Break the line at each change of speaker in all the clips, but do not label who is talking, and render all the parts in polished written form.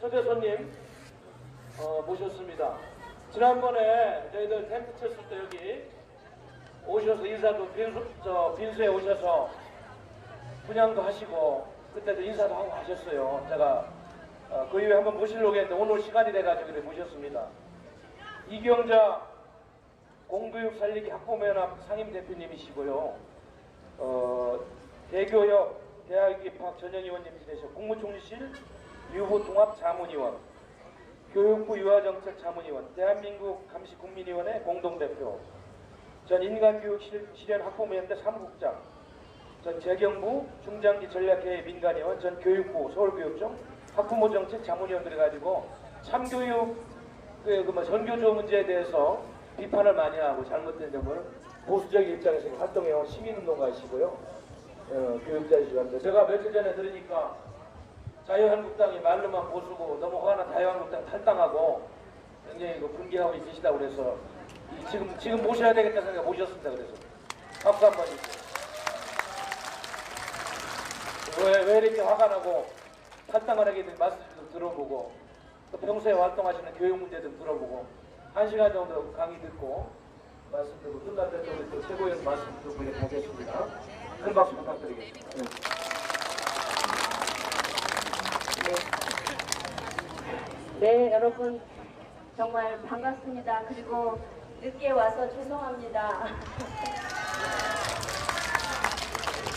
초대 손님 모셨습니다. 지난번에 저희들 텐트 쳤을 때 여기 오셔서 인사도 빈수에 오셔서 분양도 하시고 그때도 인사도 하고 가셨어요. 제가 그 이후에 한번 모시려고 했는데 오늘 시간이 돼가지고 이렇게 모셨습니다. 이경자 공교육 살리기 학부모연합 상임대표님이시고요. 대교역 대학 입학 전형위원님 지내셔 국무총리실 유보통합자문위원, 교육부 유아정책 자문위원, 대한민국 감시국민위원회 공동대표, 전 인간교육실현 학부모연대 사무국장, 전 재경부 중장기 전략회의 민간위원, 전 교육부 서울교육청 학부모정책 자문위원들이 가지고 참교육 전교조 문제에 대해서 비판을 많이 하고 잘못된 점을 보수적인 입장에서 활동해온 시민운동가이시고요. 교육자이시고 합니다. 제가 며칠 전에 들으니까 자유한국당이 말로만 보수고 너무 화나 자유한국당 탈당하고 굉장히 분개하고 있으시다고 그래서 지금 모셔야 되겠다 생각해 모셨습니다. 그래서 박수 한번 주세요. 왜 이렇게 화가 나고 탈당을 하게 된 말씀 좀 들어보고 또 평소에 활동하시는 교육 문제 좀 들어보고 1시간 정도 강의 듣고 말씀 듣고 끝날 때 또 최고위원 말씀 듣고 이렇게 하겠습니다. 큰 박수 부탁드리겠습니다.
네, 여러분 정말 반갑습니다. 그리고 늦게 와서 죄송합니다.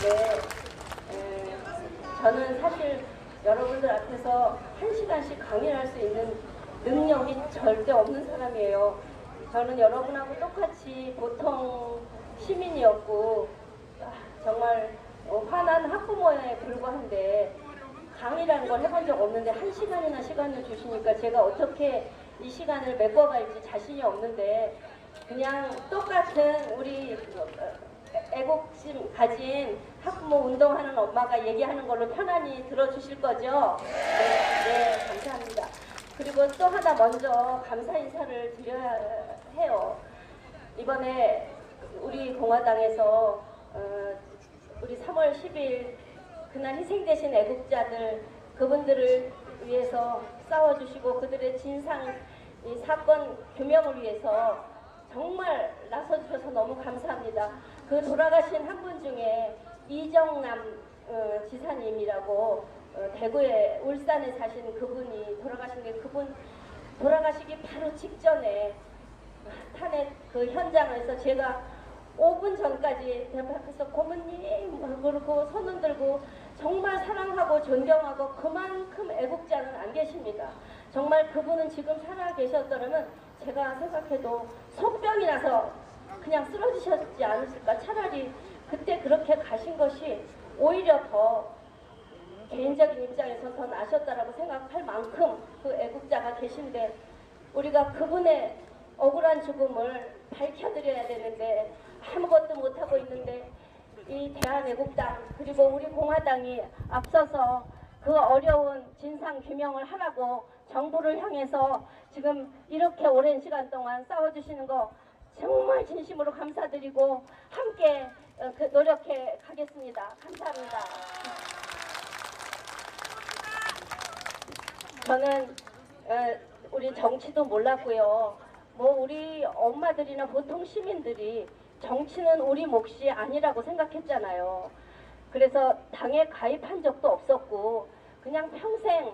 네, 저는 사실 여러분들 앞에서 1시간씩 강의를 할 수 있는 능력이 절대 없는 사람이에요. 저는 여러분하고 똑같이 보통 시민이었고 정말 화난 학부모에 불과한데 강의라는 걸 해본 적 없는데 1시간이나 시간을 주시니까 제가 어떻게 이 시간을 메꿔갈지 자신이 없는데 그냥 똑같은 우리 애국심 가진 학부모 운동하는 엄마가 얘기하는 걸로 편안히 들어주실 거죠? 네, 감사합니다. 그리고 또 하나 먼저 감사 인사를 드려야 해요. 이번에 우리 공화당에서 우리 3월 10일 그날 희생되신 애국자들 그분들을 위해서 싸워주시고 그들의 진상 이 사건 규명을 위해서 정말 나서주셔서 너무 감사합니다. 그 돌아가신 한 분 중에 이정남 지사님이라고 대구에 울산에 사신 그분이 돌아가신 게 그분 돌아가시기 바로 직전에 탄핵 그 현장에서 제가 5분 전까지 대박에서 고모님 그러고 손 흔들고 정말 사랑하고 존경하고 그만큼 애국자는 안 계십니다. 정말 그분은 지금 살아 계셨더라면 제가 생각해도 속병이 나서 그냥 쓰러지셨지 않으실까. 차라리 그때 그렇게 가신 것이 오히려 더 개인적인 입장에서 더 나셨다라고 생각할 만큼 그 애국자가 계신데 우리가 그분의 억울한 죽음을 밝혀드려야 되는데 아무것도 못하고 있는데 이 대한애국당 그리고 우리 공화당이 앞서서 그 어려운 진상 규명을 하라고 정부를 향해서 지금 이렇게 오랜 시간 동안 싸워주시는 거 정말 진심으로 감사드리고 함께 노력해 가겠습니다. 감사합니다. 저는 우리 정치도 몰랐고요. 뭐 우리 엄마들이나 보통 시민들이 정치는 우리 몫이 아니라고 생각했잖아요. 그래서 당에 가입한 적도 없었고 그냥 평생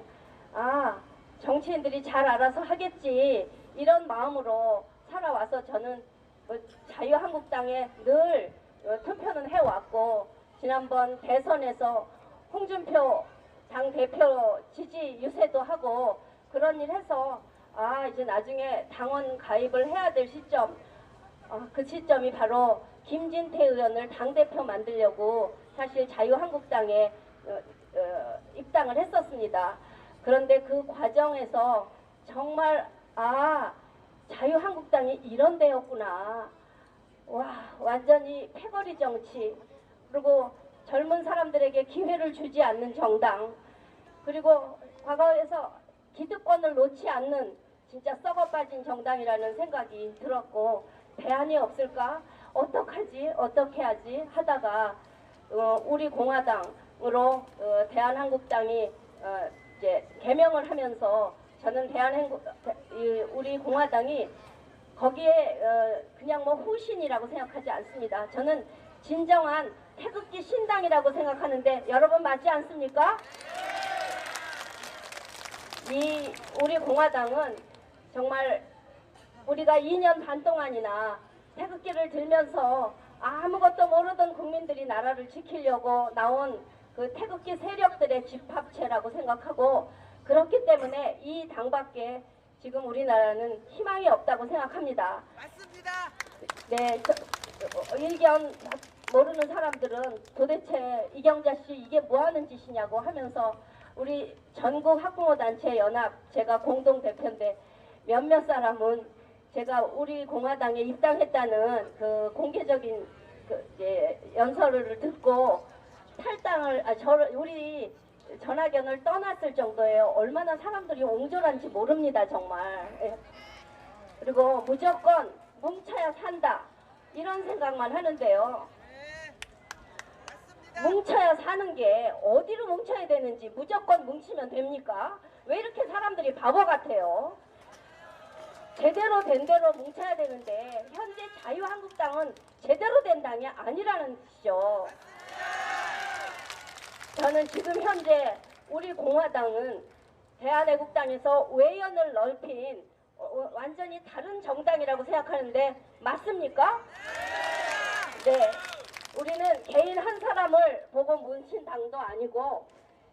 정치인들이 잘 알아서 하겠지 이런 마음으로 살아와서 저는 자유한국당에 늘 투표는 해왔고 지난번 대선에서 홍준표 당대표 지지 유세도 하고 그런 일 해서 이제 나중에 당원 가입을 해야 될 시점 그 시점이 바로 김진태 의원을 당대표 만들려고 사실 자유한국당에 입당을 했었습니다. 그런데 그 과정에서 정말 자유한국당이 이런 데였구나. 와, 완전히 패거리 정치 그리고 젊은 사람들에게 기회를 주지 않는 정당 그리고 과거에서 기득권을 놓지 않는 진짜 썩어빠진 정당이라는 생각이 들었고 대안이 없을까? 어떡하지? 어떻게 하지? 하다가 우리 공화당으로 대한한국당이 이제 개명을 하면서 저는 우리 공화당이 거기에 그냥 뭐 후신이라고 생각하지 않습니다. 저는 진정한 태극기 신당이라고 생각하는데 여러분 맞지 않습니까? 우리 공화당은 정말 우리가 2년 반 동안이나 태극기를 들면서 아무것도 모르던 국민들이 나라를 지키려고 나온 그 태극기 세력들의 집합체라고 생각하고, 그렇기 때문에 이 당밖에 지금 우리나라는 희망이 없다고 생각합니다.
맞습니다.
네, 의견 모르는 사람들은 도대체 이경자 씨 이게 뭐 하는 짓이냐고 하면서 우리 전국 학부모 단체 연합 제가 공동 대표인데 몇몇 사람은 제가 우리 공화당에 입당했다는 그 공개적인 연설을 듣고 탈당을 우리 전학연을 떠났을 정도예요. 얼마나 사람들이 옹졸한지 모릅니다, 정말. 예. 그리고 무조건 뭉쳐야 산다 이런 생각만 하는데요.
네, 맞습니다.
뭉쳐야 사는 게 어디로 뭉쳐야 되는지 무조건 뭉치면 됩니까? 왜 이렇게 사람들이 바보 같아요? 제대로 된 대로 뭉쳐야 되는데 현재 자유한국당은 제대로 된 당이 아니라는 뜻이죠. 저는 지금 현재 우리 공화당은 대한애국당에서 외연을 넓힌 완전히 다른 정당이라고 생각하는데 맞습니까? 네. 우리는 개인 한 사람을 보고 뭉친 당도 아니고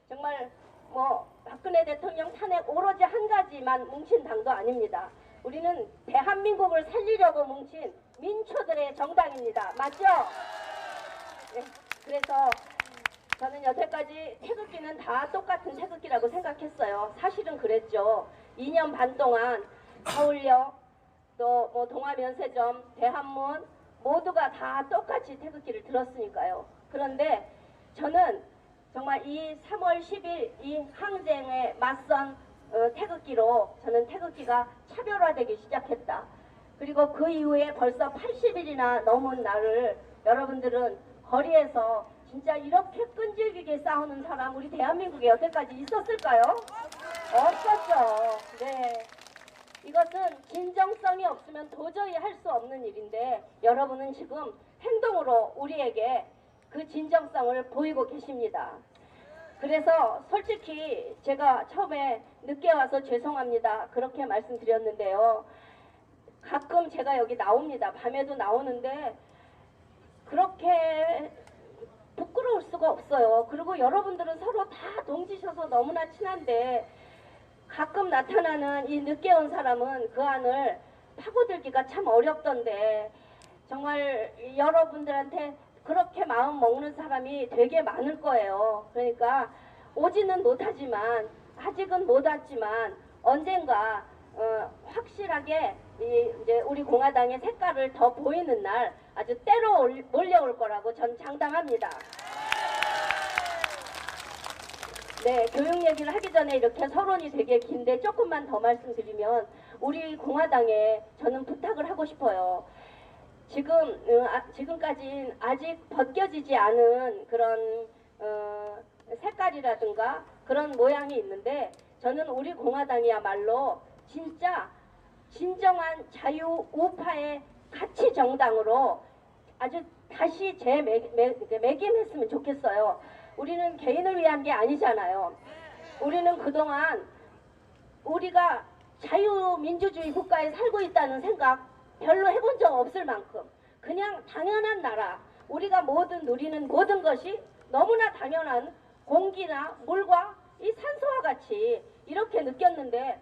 정말 뭐 박근혜 대통령 탄핵 오로지 한 가지만 뭉친 당도 아닙니다. 우리는 대한민국을 살리려고 뭉친 민초들의 정당입니다. 맞죠? 네. 그래서 저는 여태까지 태극기는 다 똑같은 태극기라고 생각했어요. 사실은 그랬죠. 2년 반 동안 서울역, 또 뭐 동아면세점, 대한문 모두가 다 똑같이 태극기를 들었으니까요. 그런데 저는 정말 이 3월 10일 이 항쟁에 맞선 태극기로 저는 태극기가 차별화되기 시작했다. 그리고 그 이후에 벌써 80일이나 넘은 날을 여러분들은 거리에서 진짜 이렇게 끈질기게 싸우는 사람 우리 대한민국에 여태까지 있었을까요? 없었죠. 네. 이것은 진정성이 없으면 도저히 할 수 없는 일인데 여러분은 지금 행동으로 우리에게 그 진정성을 보이고 계십니다. 그래서 솔직히 제가 처음에 늦게 와서 죄송합니다. 그렇게 말씀드렸는데요. 가끔 제가 여기 나옵니다. 밤에도 나오는데 그렇게 부끄러울 수가 없어요. 그리고 여러분들은 서로 다 동지셔서 너무나 친한데 가끔 나타나는 이 늦게 온 사람은 그 안을 파고들기가 참 어렵던데 정말 여러분들한테 그렇게 마음 먹는 사람이 되게 많을 거예요. 그러니까 오지는 못하지만 아직은 못 왔지만 언젠가 확실하게 이제 우리 공화당의 색깔을 더 보이는 날 아주 때로 몰려올 거라고 전 장담합니다. 네, 교육 얘기를 하기 전에 이렇게 서론이 되게 긴데 조금만 더 말씀드리면 우리 공화당에 저는 부탁을 하고 싶어요. 지금까지는 아직 벗겨지지 않은 그런 색깔이라든가 그런 모양이 있는데 저는 우리 공화당이야말로 진짜 진정한 자유 우파의 가치 정당으로 아주 다시 재매김했으면 좋겠어요. 우리는 개인을 위한 게 아니잖아요. 우리는 그동안 우리가 자유민주주의 국가에 살고 있다는 생각 별로 해본 적 없을 만큼 그냥 당연한 나라, 우리가 누리는 모든 것이 너무나 당연한 공기나 물과 이 산소와 같이 이렇게 느꼈는데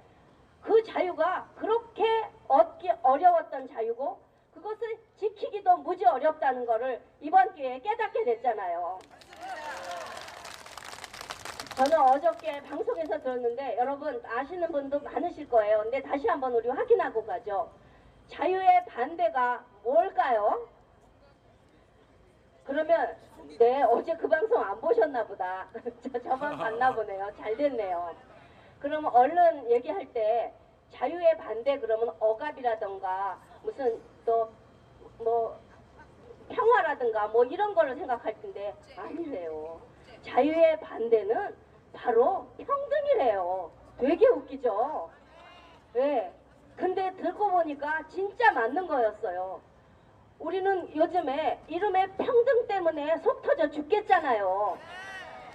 그 자유가 그렇게 얻기 어려웠던 자유고 그것을 지키기도 무지 어렵다는 것을 이번 기회에 깨닫게 됐잖아요. 저는 어저께 방송에서 들었는데 여러분 아시는 분도 많으실 거예요. 근데 다시 한번 우리 확인하고 가죠. 자유의 반대가 뭘까요? 그러면 네 어제 그 방송 안 보셨나 보다. 저만 봤나 보네요. 잘 됐네요. 그러면 얼른 얘기할 때 자유의 반대 그러면 억압이라던가 무슨 또 뭐 평화라든가 뭐 이런 걸로 생각할 텐데 아니래요. 자유의 반대는 바로 평등이래요. 되게 웃기죠? 네. 근데 듣고 보니까 진짜 맞는 거였어요. 우리는 요즘에 이름에 평등 때문에 속 터져 죽겠잖아요.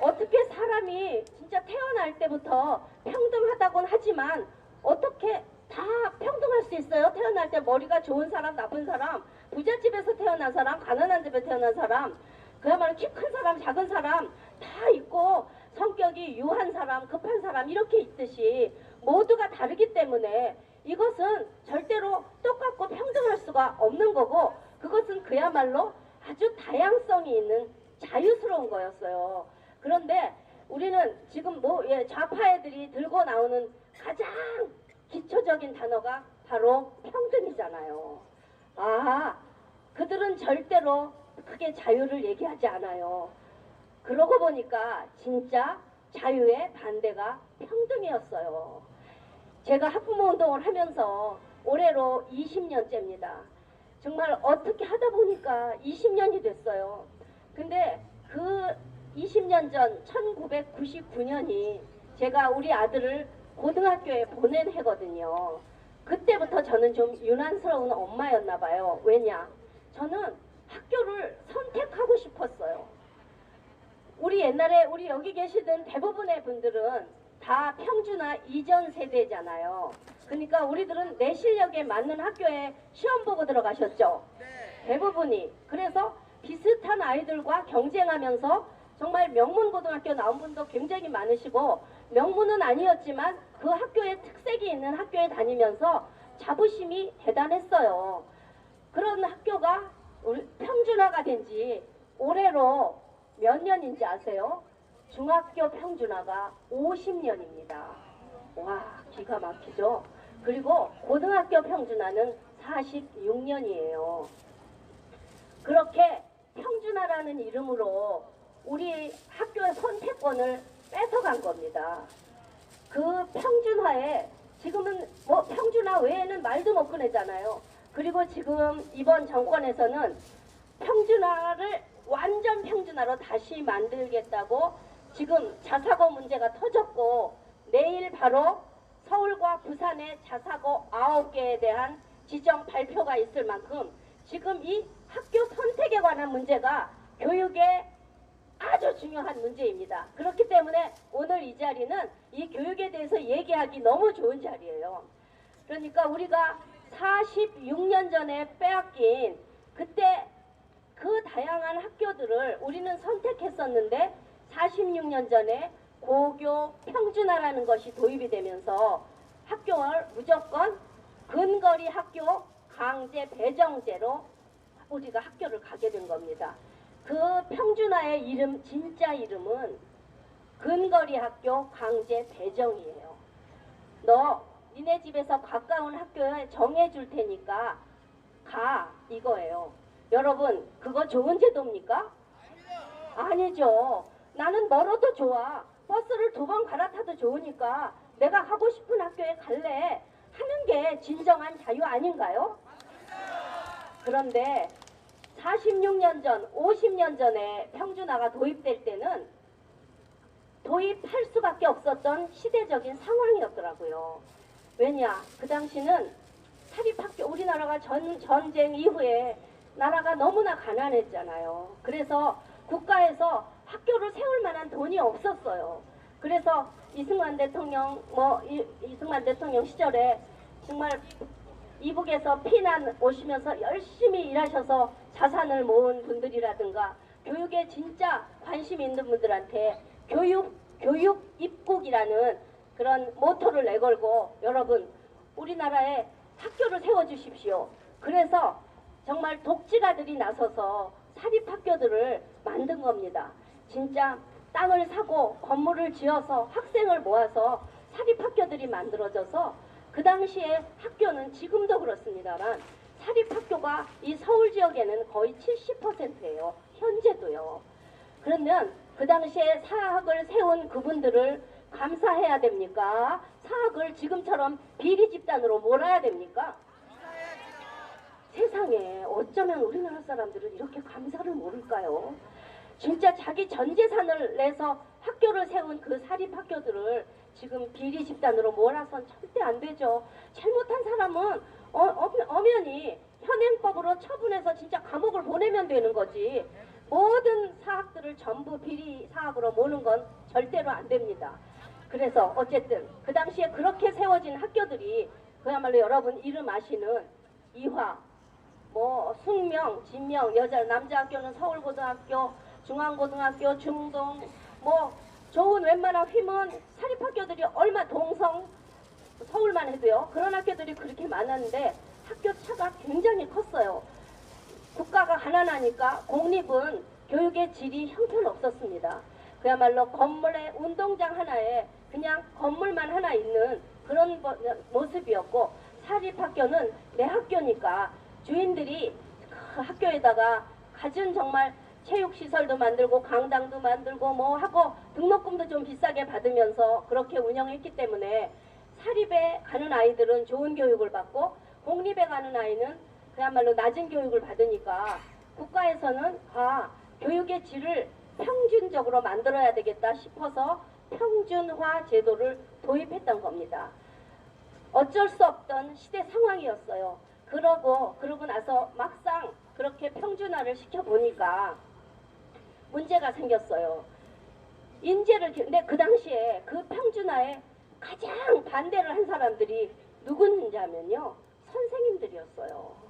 어떻게 사람이 진짜 태어날 때부터 평등하다곤 하지만 어떻게 다 평등할 수 있어요? 태어날 때 머리가 좋은 사람, 나쁜 사람, 부잣집에서 태어난 사람, 가난한 집에 태어난 사람, 그야말로 키 큰 사람, 작은 사람 다 있고 성격이 유한 사람, 급한 사람 이렇게 있듯이 모두가 다르기 때문에 이것은 절대로 똑같고 평등할 수가 없는 거고 그것은 그야말로 아주 다양성이 있는 자유스러운 거였어요. 그런데 우리는 지금 좌파 애들이 들고 나오는 가장 기초적인 단어가 바로 평등이잖아요. 아, 그들은 절대로 크게 자유를 얘기하지 않아요. 그러고 보니까 진짜 자유의 반대가 평등이었어요. 제가 학부모 운동을 하면서 올해로 20년째입니다. 정말 어떻게 하다 보니까 20년이 됐어요. 근데 그 20년 전 1999년이 제가 우리 아들을 고등학교에 보낸 해거든요. 그때부터 저는 좀 유난스러운 엄마였나 봐요. 왜냐? 저는 학교를 선택하고 싶었어요. 우리 옛날에 우리 여기 계시던 대부분의 분들은 다 평준화 이전 세대잖아요. 그러니까 우리들은 내 실력에 맞는 학교에 시험 보고 들어가셨죠. 대부분이. 그래서 비슷한 아이들과 경쟁하면서 정말 명문고등학교 나온 분도 굉장히 많으시고 명문은 아니었지만 그 학교에 특색이 있는 학교에 다니면서 자부심이 대단했어요. 그런 학교가 평준화가 된 지 올해로 몇 년인지 아세요? 중학교 평준화가 50년입니다. 와, 기가 막히죠? 그리고 고등학교 평준화는 46년이에요. 그렇게 평준화라는 이름으로 우리 학교의 선택권을 뺏어간 겁니다. 그 평준화에 지금은 뭐 평준화 외에는 말도 못 꺼내잖아요. 그리고 지금 이번 정권에서는 평준화를 완전 평준화로 다시 만들겠다고 지금 자사고 문제가 터졌고 내일 바로 서울과 부산의 자사고 9개에 대한 지정 발표가 있을 만큼 지금 이 학교 선택에 관한 문제가 교육의 아주 중요한 문제입니다. 그렇기 때문에 오늘 이 자리는 이 교육에 대해서 얘기하기 너무 좋은 자리예요. 그러니까 우리가 46년 전에 빼앗긴 그때 그 다양한 학교들을 우리는 선택했었는데 46년 전에 고교 평준화라는 것이 도입이 되면서 학교를 무조건 근거리 학교 강제 배정제로 우리가 학교를 가게 된 겁니다. 그 평준화의 이름, 진짜 이름은 근거리 학교 강제 배정이에요. 너 니네 집에서 가까운 학교에 정해줄 테니까 가, 이거예요. 여러분, 그거 좋은 제도입니까? 아니죠. 나는 멀어도 좋아. 버스를 2번 갈아타도 좋으니까 내가 가고 싶은 학교에 갈래 하는 게 진정한 자유 아닌가요? 그런데 46년 전, 50년 전에 평준화가 도입될 때는 도입할 수밖에 없었던 시대적인 상황이었더라고요. 왜냐? 그 당시는 사립학교, 우리나라가 전쟁 이후에 나라가 너무나 가난했잖아요. 그래서 국가에서 학교를 세울 만한 돈이 없었어요. 그래서 이승만 대통령 시절에 정말 이북에서 피난 오시면서 열심히 일하셔서 자산을 모은 분들이라든가 교육에 진짜 관심 있는 분들한테 교육 입국이라는 그런 모토를 내걸고 여러분 우리나라에 학교를 세워주십시오. 그래서 정말 독지가들이 나서서 사립학교들을 만든 겁니다. 진짜 땅을 사고 건물을 지어서 학생을 모아서 사립학교들이 만들어져서 그 당시에 학교는 지금도 그렇습니다만 사립학교가 이 서울 지역에는 거의 70%예요. 현재도요. 그러면 그 당시에 사학을 세운 그분들을 감사해야 됩니까? 사학을 지금처럼 비리 집단으로 몰아야 됩니까? 세상에 어쩌면 우리나라 사람들은 이렇게 감사를 모를까요? 진짜 자기 전 재산을 내서 학교를 세운 그 사립학교들을 지금 비리 집단으로 몰아선 절대 안 되죠. 잘못한 사람은 엄연히 현행법으로 처분해서 진짜 감옥을 보내면 되는 거지. 모든 사학들을 전부 비리 사학으로 모는 건 절대로 안 됩니다. 그래서 어쨌든 그 당시에 그렇게 세워진 학교들이 그야말로 여러분 이름 아시는 이화, 뭐 숙명, 진명, 여자 남자 학교는 서울고등학교, 중앙고등학교, 중동, 뭐 좋은 웬만한 휘문 사립학교들이 얼마 동성 서울만 해도요. 그런 학교들이 그렇게 많았는데 학교 차가 굉장히 컸어요. 국가가 가난하니까 공립은 교육의 질이 형편없었습니다. 그야말로 건물에 운동장 하나에 그냥 건물만 하나 있는 그런 모습이었고, 사립학교는 내 학교니까 주인들이 그 학교에다가 갖은 정말 체육시설도 만들고 강당도 만들고 뭐 하고 등록금도 좀 비싸게 받으면서 그렇게 운영했기 때문에 사립에 가는 아이들은 좋은 교육을 받고 공립에 가는 아이는 그야말로 낮은 교육을 받으니까 국가에서는 교육의 질을 평균적으로 만들어야 되겠다 싶어서 평준화 제도를 도입했던 겁니다. 어쩔 수 없던 시대 상황이었어요. 그러고 나서 막상 그렇게 평준화를 시켜보니까 문제가 생겼어요. 근데 그 당시에 그 평준화에 가장 반대를 한 사람들이 누구인지 하면요. 선생님들이었어요.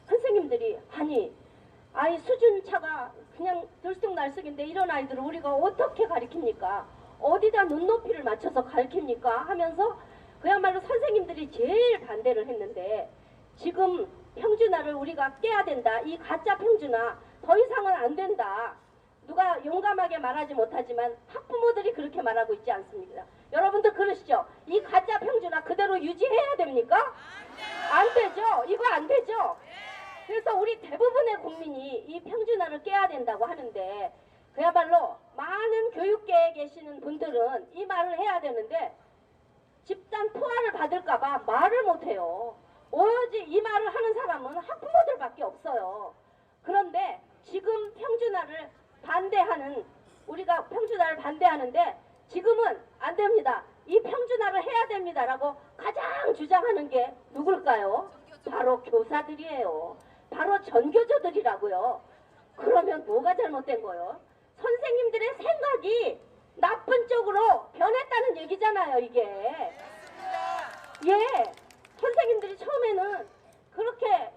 선생님들이 아이 수준차가 그냥 들쑥날쑥인데 이런 아이들을 우리가 어떻게 가르칩니까? 어디다 눈높이를 맞춰서 가르칩니까? 하면서 그야말로 선생님들이 제일 반대를 했는데 지금 평준화를 우리가 깨야 된다. 이 가짜 평준화 더 이상은 안 된다. 누가 용감하게 말하지 못하지만 학부모들이 그렇게 말하고 있지 않습니까? 여러분들 그러시죠? 이 가짜 평준화 그대로 유지해야 됩니까? 안 되죠? 이거 안 되죠? 그래서 우리 대부분의 국민이 이 평준화를 깨야 된다고 하는데 그야말로 많은 교육계에 계시는 분들은 이 말을 해야 되는데 집단 포화를 받을까봐 말을 못해요. 오로지 이 말을 하는 사람은 학부모들밖에 없어요. 그런데 지금 우리가 평준화를 반대하는데 지금은 안 됩니다. 이 평준화를 해야 됩니다라고 가장 주장하는 게 누굴까요? 바로 교사들이에요. 바로 전교조들이라고요. 그러면 뭐가 잘못된 거예요? 선생님들의 생각이 나쁜 쪽으로 변했다는 얘기잖아요, 이게. 예, 선생님들이 처음에는 그렇게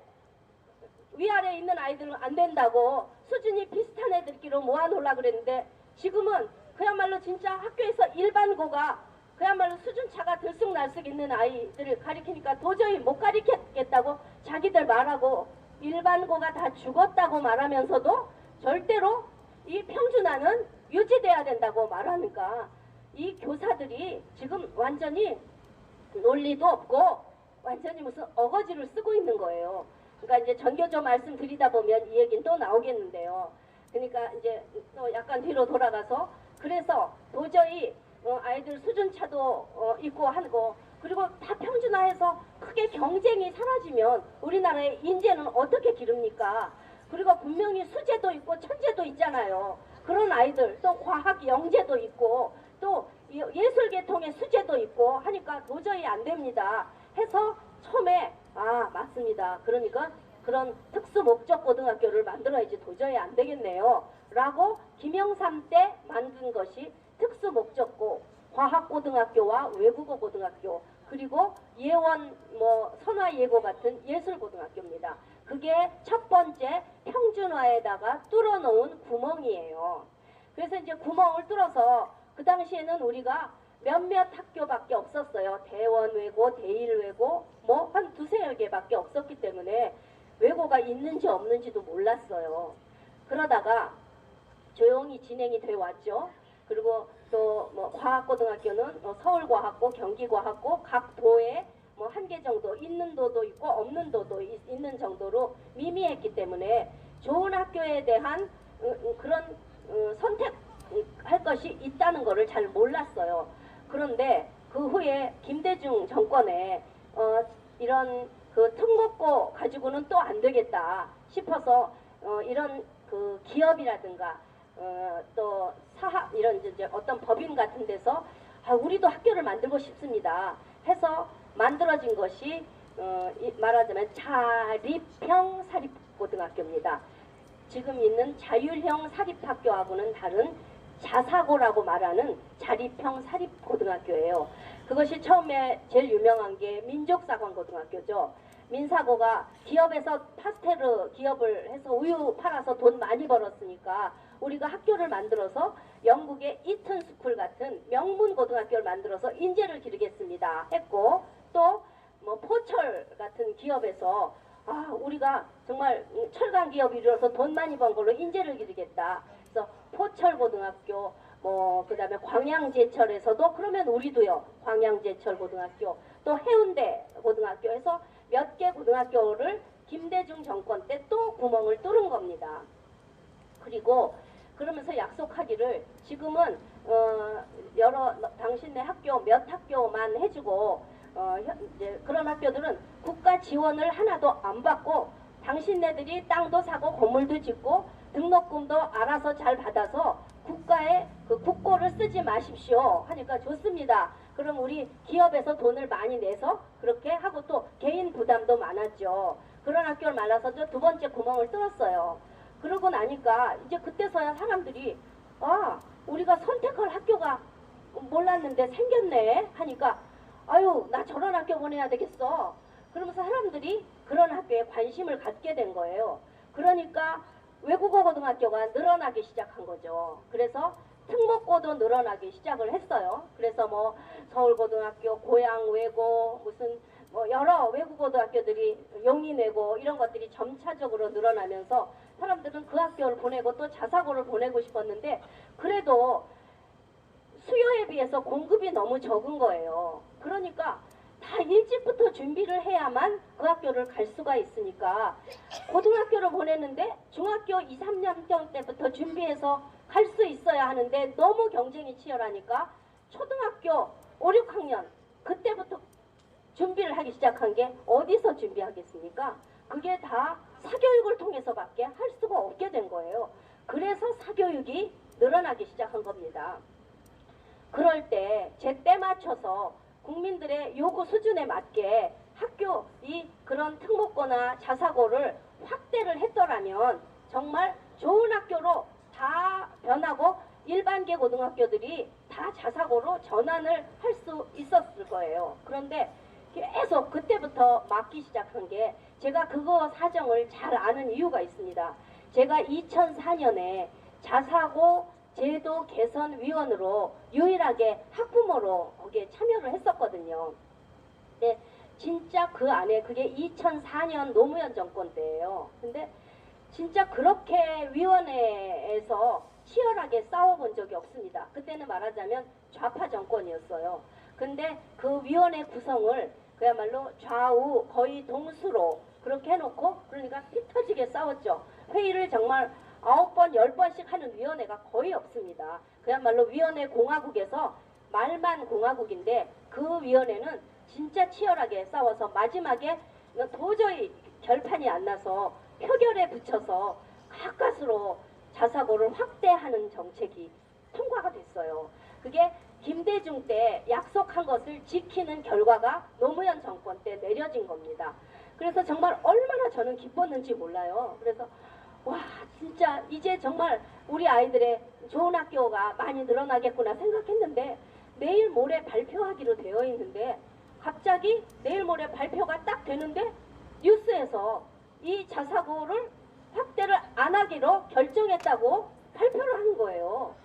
위아래에 있는 아이들은 안 된다고 수준이 비슷한 애들끼리 모아놓으려고 그랬는데 지금은 그야말로 진짜 학교에서 일반고가 그야말로 수준차가 들쑥날쑥 있는 아이들을 가리키니까 도저히 못 가리키겠다고 자기들 말하고 일반고가 다 죽었다고 말하면서도 절대로 이 평준화는 유지돼야 된다고 말하니까 이 교사들이 지금 완전히 논리도 없고 완전히 무슨 어거지를 쓰고 있는 거예요. 그러니까 이제 전교조 말씀드리다 보면 이 얘기는 또 나오겠는데요. 그러니까 이제 또 약간 뒤로 돌아가서 그래서 도저히 아이들 수준차도 있고 하고 그리고 다 평준화해서 크게 경쟁이 사라지면 우리나라의 인재는 어떻게 기릅니까? 그리고 분명히 수재도 있고 천재도 있잖아요. 그런 아이들 또 과학 영재도 있고 또 예술계통의 수재도 있고 하니까 도저히 안 됩니다. 해서 처음에 맞습니다. 그러니까 그런 특수목적고등학교를 만들어야지 도저히 안 되겠네요. 라고 김영삼 때 만든 것이 특수목적고 과학고등학교와 외국어고등학교 그리고 예원 선화예고 같은 예술고등학교입니다. 그게 첫 번째 평준화에다가 뚫어놓은 구멍이에요. 그래서 이제 구멍을 뚫어서 그 당시에는 우리가 몇몇 학교밖에 없었어요. 대원외고, 대일외고 한 두세 개밖에 없었기 때문에 외고가 있는지 없는지도 몰랐어요. 그러다가 조용히 진행이 돼 왔죠. 그리고 또 과학고등학교는 서울과학고, 경기과학고 각 도에 한 개 정도 있는 도도 있고 없는 도도 있는 정도로 미미했기 때문에 좋은 학교에 대한 그런 선택할 것이 있다는 것을 잘 몰랐어요. 그런데 그 후에 김대중 정권에 이런 그 특목고 가지고는 또 안 되겠다 싶어서 이런 그 기업이라든가 또 사학 이런 이제 어떤 법인 같은 데서 우리도 학교를 만들고 싶습니다 해서 만들어진 것이 말하자면 자립형 사립고등학교입니다. 지금 있는 자율형 사립학교하고는 다른 자사고라고 말하는 자립형 사립고등학교예요. 그것이 처음에 제일 유명한 게 민족사관고등학교죠. 민사고가 기업에서 파스테르 기업을 해서 우유 팔아서 돈 많이 벌었으니까 우리가 학교를 만들어서 영국의 이튼 스쿨 같은 명문 고등학교를 만들어서 인재를 기르겠습니다 했고, 또 뭐 포철 같은 기업에서 우리가 정말 철강 기업이 이뤄서 돈 많이 번 걸로 인재를 기르겠다. 그래서 포철고등학교, 뭐 그다음에 광양제철에서도 그러면 우리도요. 광양제철 고등학교, 또 해운대 고등학교에서 몇 개 고등학교를 김대중 정권 때 또 구멍을 뚫은 겁니다. 그리고 그러면서 약속하기를 지금은 여러 당신네 학교 몇 학교만 해주고 이제 그런 학교들은 국가 지원을 하나도 안 받고 당신네들이 땅도 사고 건물도 짓고 등록금도 알아서 잘 받아서 국가의 그 국고를 쓰지 마십시오 하니까 좋습니다. 그럼 우리 기업에서 돈을 많이 내서 그렇게 하고 또 개인 부담도 많았죠. 그런 학교를 말라서 저 두 번째 구멍을 뚫었어요. 그러고 나니까 이제 그때서야 사람들이 우리가 선택할 학교가 몰랐는데 생겼네 하니까 아유 나 저런 학교 보내야 되겠어. 그러면서 사람들이 그런 학교에 관심을 갖게 된 거예요. 그러니까 외국어 고등학교가 늘어나기 시작한 거죠. 그래서 특목고도 늘어나기 시작을 했어요. 그래서 뭐 서울고등학교, 고양외고, 무슨 뭐 여러 외국고등학교들이 용인외고 이런 것들이 점차적으로 늘어나면서 사람들은 그 학교를 보내고 또 자사고를 보내고 싶었는데 그래도 수요에 비해서 공급이 너무 적은 거예요. 그러니까 다 일찍부터 준비를 해야만 그 학교를 갈 수가 있으니까 고등학교를 보내는데 중학교 2, 3학년 때부터 준비해서 갈 수 있어야 하는데 너무 경쟁이 치열하니까 초등학교 5, 6학년 그때부터 준비를 하기 시작한 게 어디서 준비하겠습니까? 그게 다 사교육을 통해서밖에 할 수가 없게 된 거예요. 그래서 사교육이 늘어나기 시작한 겁니다. 그럴 때 제 때 맞춰서 국민들의 요구 수준에 맞게 학교 그런 특목고나 자사고를 확대를 했더라면 정말 좋은 학교로 다 변하고 일반계 고등학교들이 다 자사고로 전환을 할 수 있었을 거예요. 그런데 계속 그때부터 막기 시작한 게 제가 그거 사정을 잘 아는 이유가 있습니다. 제가 2004년에 자사고 제도 개선위원으로 유일하게 학부모로 거기에 참여를 했었거든요. 근데 진짜 그 안에 그게 2004년 노무현 정권 때예요. 근데 진짜 그렇게 위원회에서 치열하게 싸워본 적이 없습니다. 그때는 말하자면 좌파 정권이었어요. 근데 그 위원회 구성을 그야말로 좌우 거의 동수로 그렇게 해놓고 그러니까 피 터지게 싸웠죠. 회의를 정말 9번, 10번씩 하는 위원회가 거의 없습니다. 그야말로 위원회 공화국에서 말만 공화국인데 그 위원회는 진짜 치열하게 싸워서 마지막에 도저히 결판이 안 나서 표결에 붙여서 가까스로 자사고를 확대하는 정책이 통과가 됐어요. 그게 김대중 때 약속한 것을 지키는 결과가 노무현 정권 때 내려진 겁니다. 그래서 정말 얼마나 저는 기뻤는지 몰라요. 그래서 와 진짜 이제 정말 우리 아이들의 좋은 학교가 많이 늘어나겠구나 생각했는데 내일 모레 발표하기로 되어 있는데 갑자기 내일 모레 발표가 딱 되는데 뉴스에서 이 자사고를 확대를 안 하기로 결정했다고 발표를 한 거예요.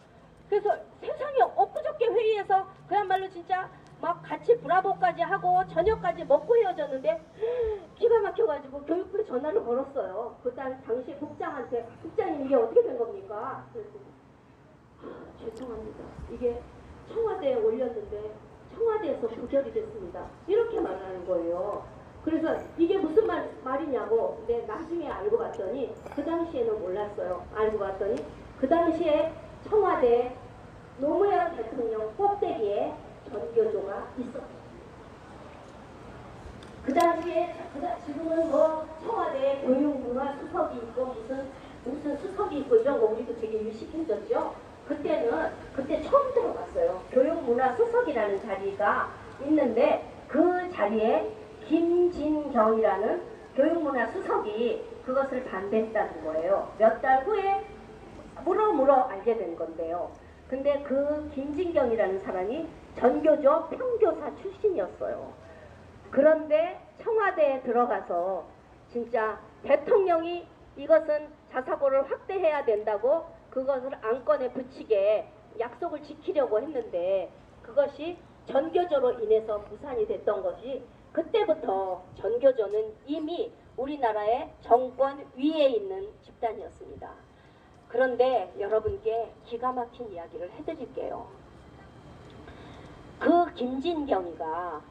그래서 세상에 엊그저께 회의에서 그야말로 진짜 막 같이 브라보까지 하고 저녁까지 먹고 헤어졌는데 기가 막혀가지고 교육부에 전화를 걸었어요. 그 당시 국장한테 국장님 이게 어떻게 된 겁니까? 그랬더니 죄송합니다. 이게 청와대에 올렸는데 청와대에서 부결이 됐습니다. 이렇게 말하는 거예요. 그래서 이게 무슨 말이냐고 근데 나중에 알고 봤더니 그 당시에는 몰랐어요. 알고 봤더니 그 당시에 청와대 노무현 대통령 꼭대기에 전교조가 있었어요. 그 당시에 지금은 뭐 청와대 교육문화 수석이 있고 무슨 무슨 수석이 있고 이런 거 우리도 되게 유식해졌죠. 그때 처음 들어봤어요. 교육문화수석이라는 자리가 있는데 그 자리에 김진경이라는 교육문화수석이 그것을 반대했다는 거예요. 몇 달 후에 물어 알게 된 건데요. 근데 그 김진경이라는 사람이 전교조 평교사 출신이었어요. 그런데 청와대에 들어가서 진짜 대통령이 이것은 자사고를 확대해야 된다고 그것을 안건에 붙이게 약속을 지키려고 했는데 그것이 전교조로 인해서 무산이 됐던 것이 그때부터 전교조는 이미 우리나라의 정권 위에 있는 집단이었습니다. 그런데 여러분께 기가 막힌 이야기를 해드릴게요. 그 김진경이가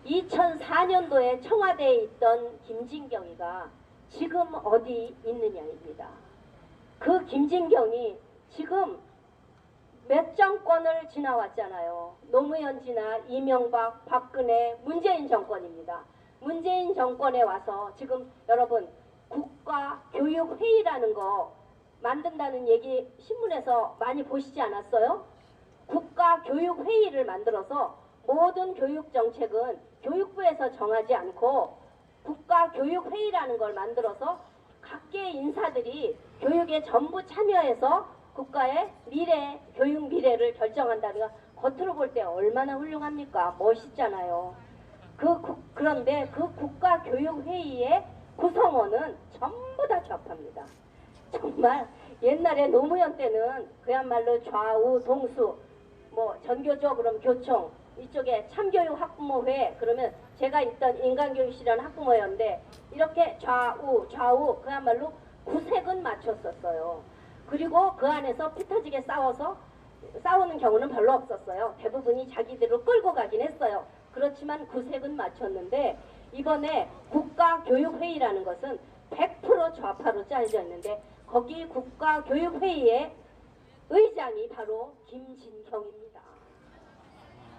2004년도에 청와대에 있던 김진경이가 지금 어디 있느냐입니다. 그 김진경이 지금 몇 정권을 지나왔잖아요. 노무현 지나 이명박, 박근혜, 문재인 정권입니다. 문재인 정권에 와서 지금 여러분 국가교육회의라는 거 만든다는 얘기 신문에서 많이 보시지 않았어요? 국가교육회의를 만들어서 모든 교육정책은 교육부에서 정하지 않고 국가교육회의라는 걸 만들어서 각계 인사들이 교육에 전부 참여해서 국가의 미래, 교육 미래를 결정한다는 거 겉으로 볼 때 얼마나 훌륭합니까? 멋있잖아요. 그런데 그 국가교육회의의 구성원은 전부 다 좌파입니다. 정말 옛날에 노무현 때는 그야말로 좌우 동수 뭐 전교조 그럼 교총 이쪽에 참교육 학부모회 그러면 제가 있던 인간교육실이라는 학부모였는데 이렇게 좌우 그야말로 구색은 맞췄었어요. 그리고 그 안에서 피 터지게 싸우는 경우는 별로 없었어요. 대부분이 자기들을 끌고 가긴 했어요. 그렇지만 구색은 맞췄는데 이번에 국가교육회의라는 것은 100% 좌파로 짜여져 있는데 거기 국가교육회의의 의장이 바로 김진경입니다.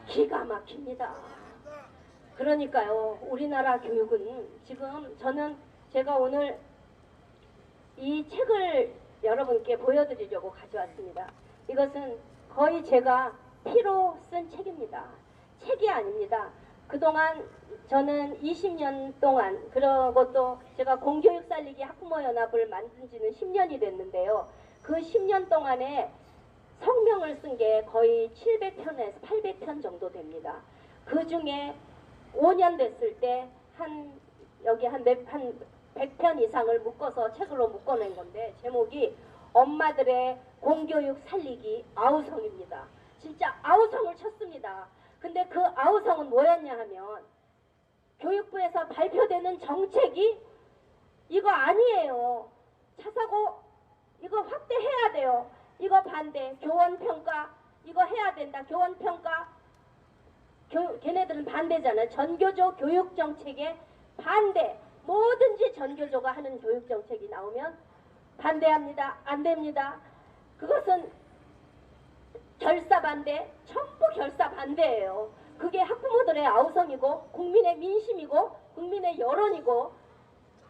기가 막힙니다. 그러니까요. 우리나라 교육은 지금 제가 오늘 이 책을 여러분께 보여드리려고 가져왔습니다. 이것은 거의 제가 피로 쓴 책입니다. 책이 아닙니다. 그동안 저는 20년 동안 그리고 또 제가 공교육 살리기 학부모연합을 만든 지는 10년이 됐는데요. 그 10년 동안에 성명을 쓴 게 거의 700편에서 800편 정도 됩니다. 그 중에 5년 됐을 때 여기 한 100편 이상을 묶어서 책으로 묶어낸 건데 제목이 엄마들의 공교육 살리기 아우성입니다. 진짜 아우성을 쳤습니다. 근데 그 아우성은 뭐였냐 하면 교육부에서 발표되는 정책이 이거 아니에요. 자사고 이거 확대해야 돼요. 이거 반대. 교원평가 이거 해야 된다. 교원평가 걔네들은 반대잖아요. 전교조 교육정책에 반대. 뭐든지 전교조가 하는 교육정책이 나오면 반대합니다. 안 됩니다. 그것은 결사 반대, 전부 결사 반대예요. 그게 학부모들의 아우성이고 국민의 민심이고 국민의 여론이고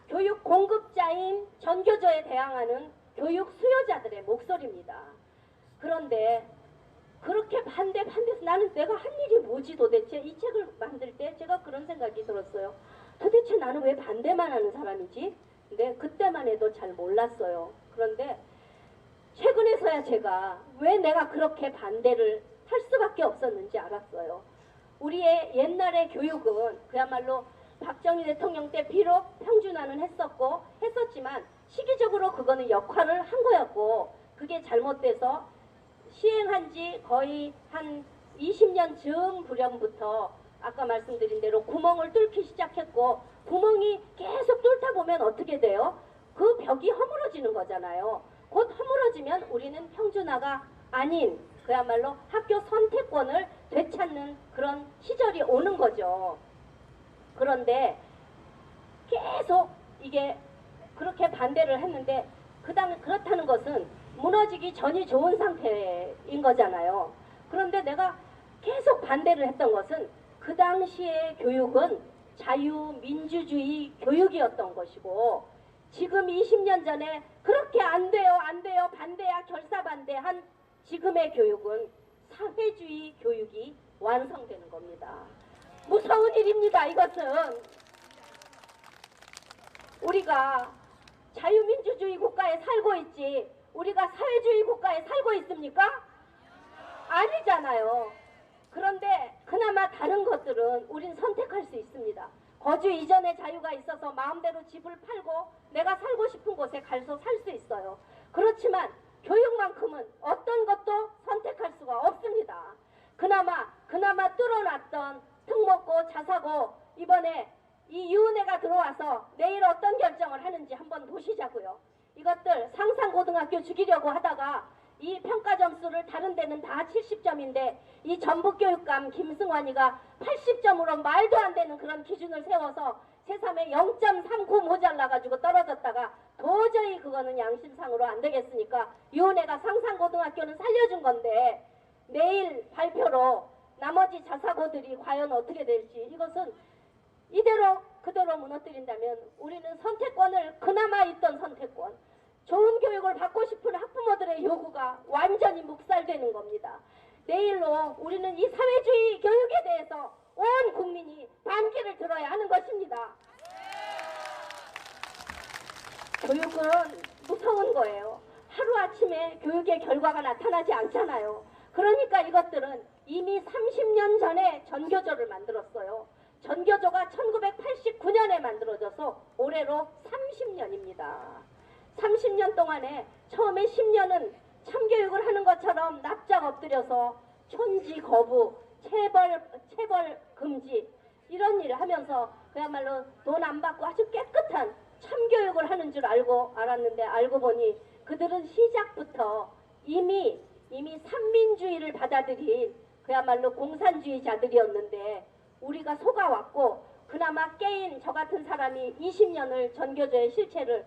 교육 공급자인 전교조에 대항하는 교육 수요자들의 목소리입니다. 그런데 그렇게 반대해서 나는 내가 한 일이 뭐지 도대체 이 책을 만들 때 제가 그런 생각이 들었어요. 도대체 나는 왜 반대만 하는 사람이지? 근데 그때만 해도 잘 몰랐어요. 그런데 최근에서야 제가 왜 내가 그렇게 반대를 할 수밖에 없었는지 알았어요. 우리의 옛날의 교육은 그야말로 박정희 대통령 때 비록 평준화는 했었지만 시기적으로 그거는 역할을 한 거였고 그게 잘못돼서 시행한 지 거의 한 20년 즈음부터 아까 말씀드린 대로 구멍을 뚫기 시작했고 구멍이 계속 뚫다 보면 어떻게 돼요? 그 벽이 허물어지는 거잖아요. 곧 허물어지면 우리는 평준화가 아닌 그야말로 학교 선택권을 되찾는 그런 시절이 오는 거죠. 그런데 계속 이게 그렇게 반대를 했는데 그렇다는 것은 무너지기 전이 좋은 상태인 거잖아요. 그런데 내가 계속 반대를 했던 것은 그 당시의 교육은 자유민주주의 교육이었던 것이고 지금 20년 전에 그렇게 안 돼요, 안 돼요, 반대야, 결사반대한 지금의 교육은 사회주의 교육이 완성되는 겁니다. 무서운 일입니다. 이것은 우리가 자유민주주의 국가에 살고 있지 우리가 사회주의 국가에 살고 있습니까? 아니잖아요. 그런데 그나마 다른 것들은 우린 선택할 수 있습니다. 거주 이전의 자유가 있어서 마음대로 집을 팔고 내가 살고 싶은 곳에 가서 살 수 있어요. 그렇지만 교육만큼은 어떤 것도 선택할 수가 없습니다. 그나마 뚫어놨던 특목고 자사고 이번에 이 유은혜가 들어와서 내일 어떤 결정을 하는지 한번 보시자고요. 이것들 상상고등학교 죽이려고 하다가 이 평가 점수를 다른 데는 다 70점인데 이 전북교육감 김승환이가 80점으로 말도 안 되는 그런 기준을 세워서 새3에 0.39 모자라가지고 떨어졌다가 도저히 그거는 양심상으로 안 되겠으니까 유은혜가 상상고등학교는 살려준 건데 내일 발표로 나머지 자사고들이 과연 어떻게 될지 이것은 이대로 그대로 무너뜨린다면 우리는 선택권을 그나마 있던 선택권 좋은 교육을 받고 싶은 학부모들의 요구가 완전히 묵살되는 겁니다. 내일로 우리는 이 사회주의 교육에 대해서 온 국민이 반기를 들어야 하는 것입니다. 교육은 무서운 거예요. 하루아침에 교육의 결과가 나타나지 않잖아요. 그러니까 이것들은 이미 30년 전에 전교조를 만들었어요. 전교조가 1989년에 만들어져서 올해로 30년입니다. 30년 동안에 처음에 10년은 참교육을 하는 것처럼 납작 엎드려서 촌지 거부, 체벌 금지 이런 일을 하면서 그야말로 돈 안 받고 아주 깨끗한 참교육을 하는 줄 알았는데 알고 보니 그들은 시작부터 이미 삼민주의를 받아들인 그야말로 공산주의자들이었는데 우리가 속아왔고 그나마 깨인 저 같은 사람이 20년을 전교조의 실체를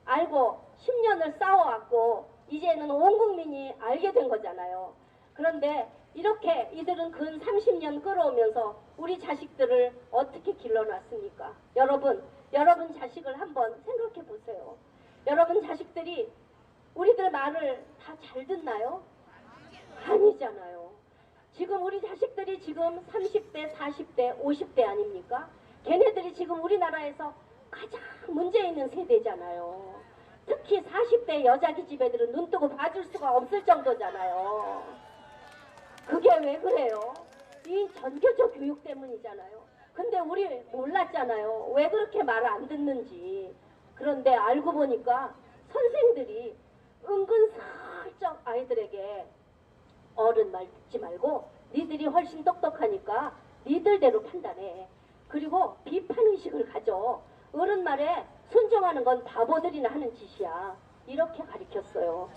알고 10년을 싸워왔고 이제는 온 국민이 알게 된 거잖아요. 그런데 이렇게 이들은 근 30년 끌어오면서 우리 자식들을 어떻게 길러놨습니까? 여러분 자식을 한번 생각해 보세요. 여러분 자식들이 우리들 말을 다 잘 듣나요? 아니잖아요. 지금 우리 자식들이 지금 30대, 40대, 50대 아닙니까? 걔네들이 지금 우리나라에서 가장 문제 있는 세대잖아요. 특히 40대 여자 기집애들은 눈 뜨고 봐줄 수가 없을 정도잖아요. 그게 왜 그래요? 이 전교조 교육 때문이잖아요. 근데 우리 몰랐잖아요. 왜 그렇게 말을 안 듣는지. 그런데 알고 보니까 선생들이 은근슬쩍 아이들에게 어른 말 듣지 말고 니들이 훨씬 똑똑하니까 니들대로 판단해. 그리고 비판의식을 가져. 어른 말에 순종하는 건 바보들이나 하는 짓이야. 이렇게 가르쳤어요.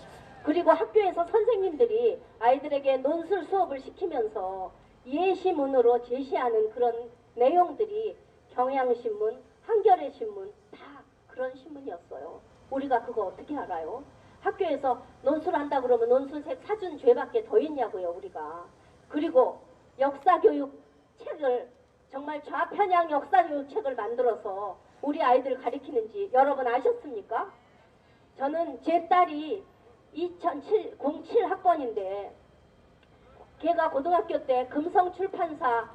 그리고 학교에서 선생님들이 아이들에게 논술 수업을 시키면서 예시문으로 제시하는 그런 내용들이 경향신문, 한겨레신문 다 그런 신문이었어요. 우리가 그거 어떻게 알아요? 학교에서 논술한다 그러면 논술책 사준 죄밖에 더 있냐고요, 우리가. 그리고 역사교육 책을 정말 좌편향 역사교육 책을 만들어서 우리 아이들 가르치는지 여러분 아셨습니까? 저는 제 딸이 2007 학번인데 걔가 고등학교 때 금성출판사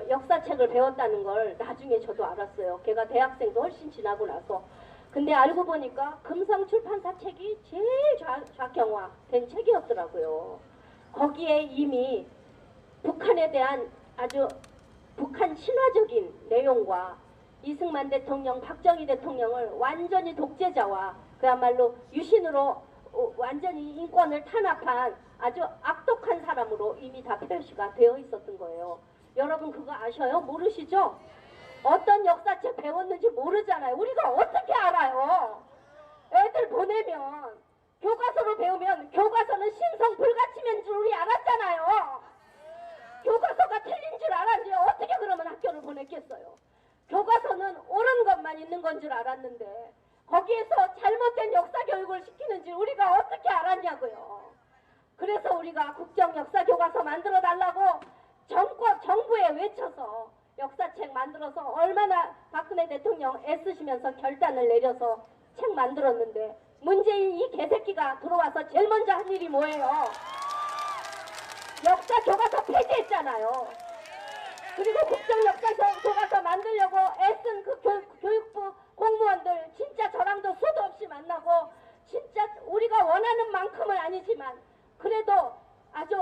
역사책을 배웠다는 걸 나중에 저도 알았어요. 걔가 대학생도 훨씬 지나고 나서. 근데 알고 보니까 금성출판사 책이 제일 좌경화된 책이었더라고요. 거기에 이미 북한에 대한 아주 북한 친화적인 내용과 이승만 대통령, 박정희 대통령을 완전히 독재자와 그야말로 유신으로 완전히 인권을 탄압한 아주 악독한 사람으로 이미 다 표시가 되어 있었던 거예요. 여러분 그거 아셔요? 모르시죠? 어떤 역사책 배웠는지 모르잖아요. 우리가 어떻게 알아요? 애들 보내면 교과서로 배우면 교과서는 신성 불가침인 줄 우리 알았잖아요. 교과서가 틀린 줄 알았지 어떻게 그러면 학교를 보냈겠어요? 교과서는 옳은 것만 있는 건 줄 알았는데 거기에서 잘못된 역사 교육을 시키는지 우리가 어떻게 알았냐고요. 그래서 우리가 국정 역사 교과서 만들어 달라고 정부에 외쳐서 역사책 만들어서 얼마나 박근혜 대통령 애쓰시면서 결단을 내려서 책 만들었는데 문재인 이 개새끼가 들어와서 제일 먼저 한 일이 뭐예요? 역사 교과서 폐지했잖아요. 그리고 국정역사 교과서 만들려고 애쓴 그 교육부 공무원들 진짜 저랑도 수도 없이 만나고 진짜 우리가 원하는 만큼은 아니지만 그래도 아주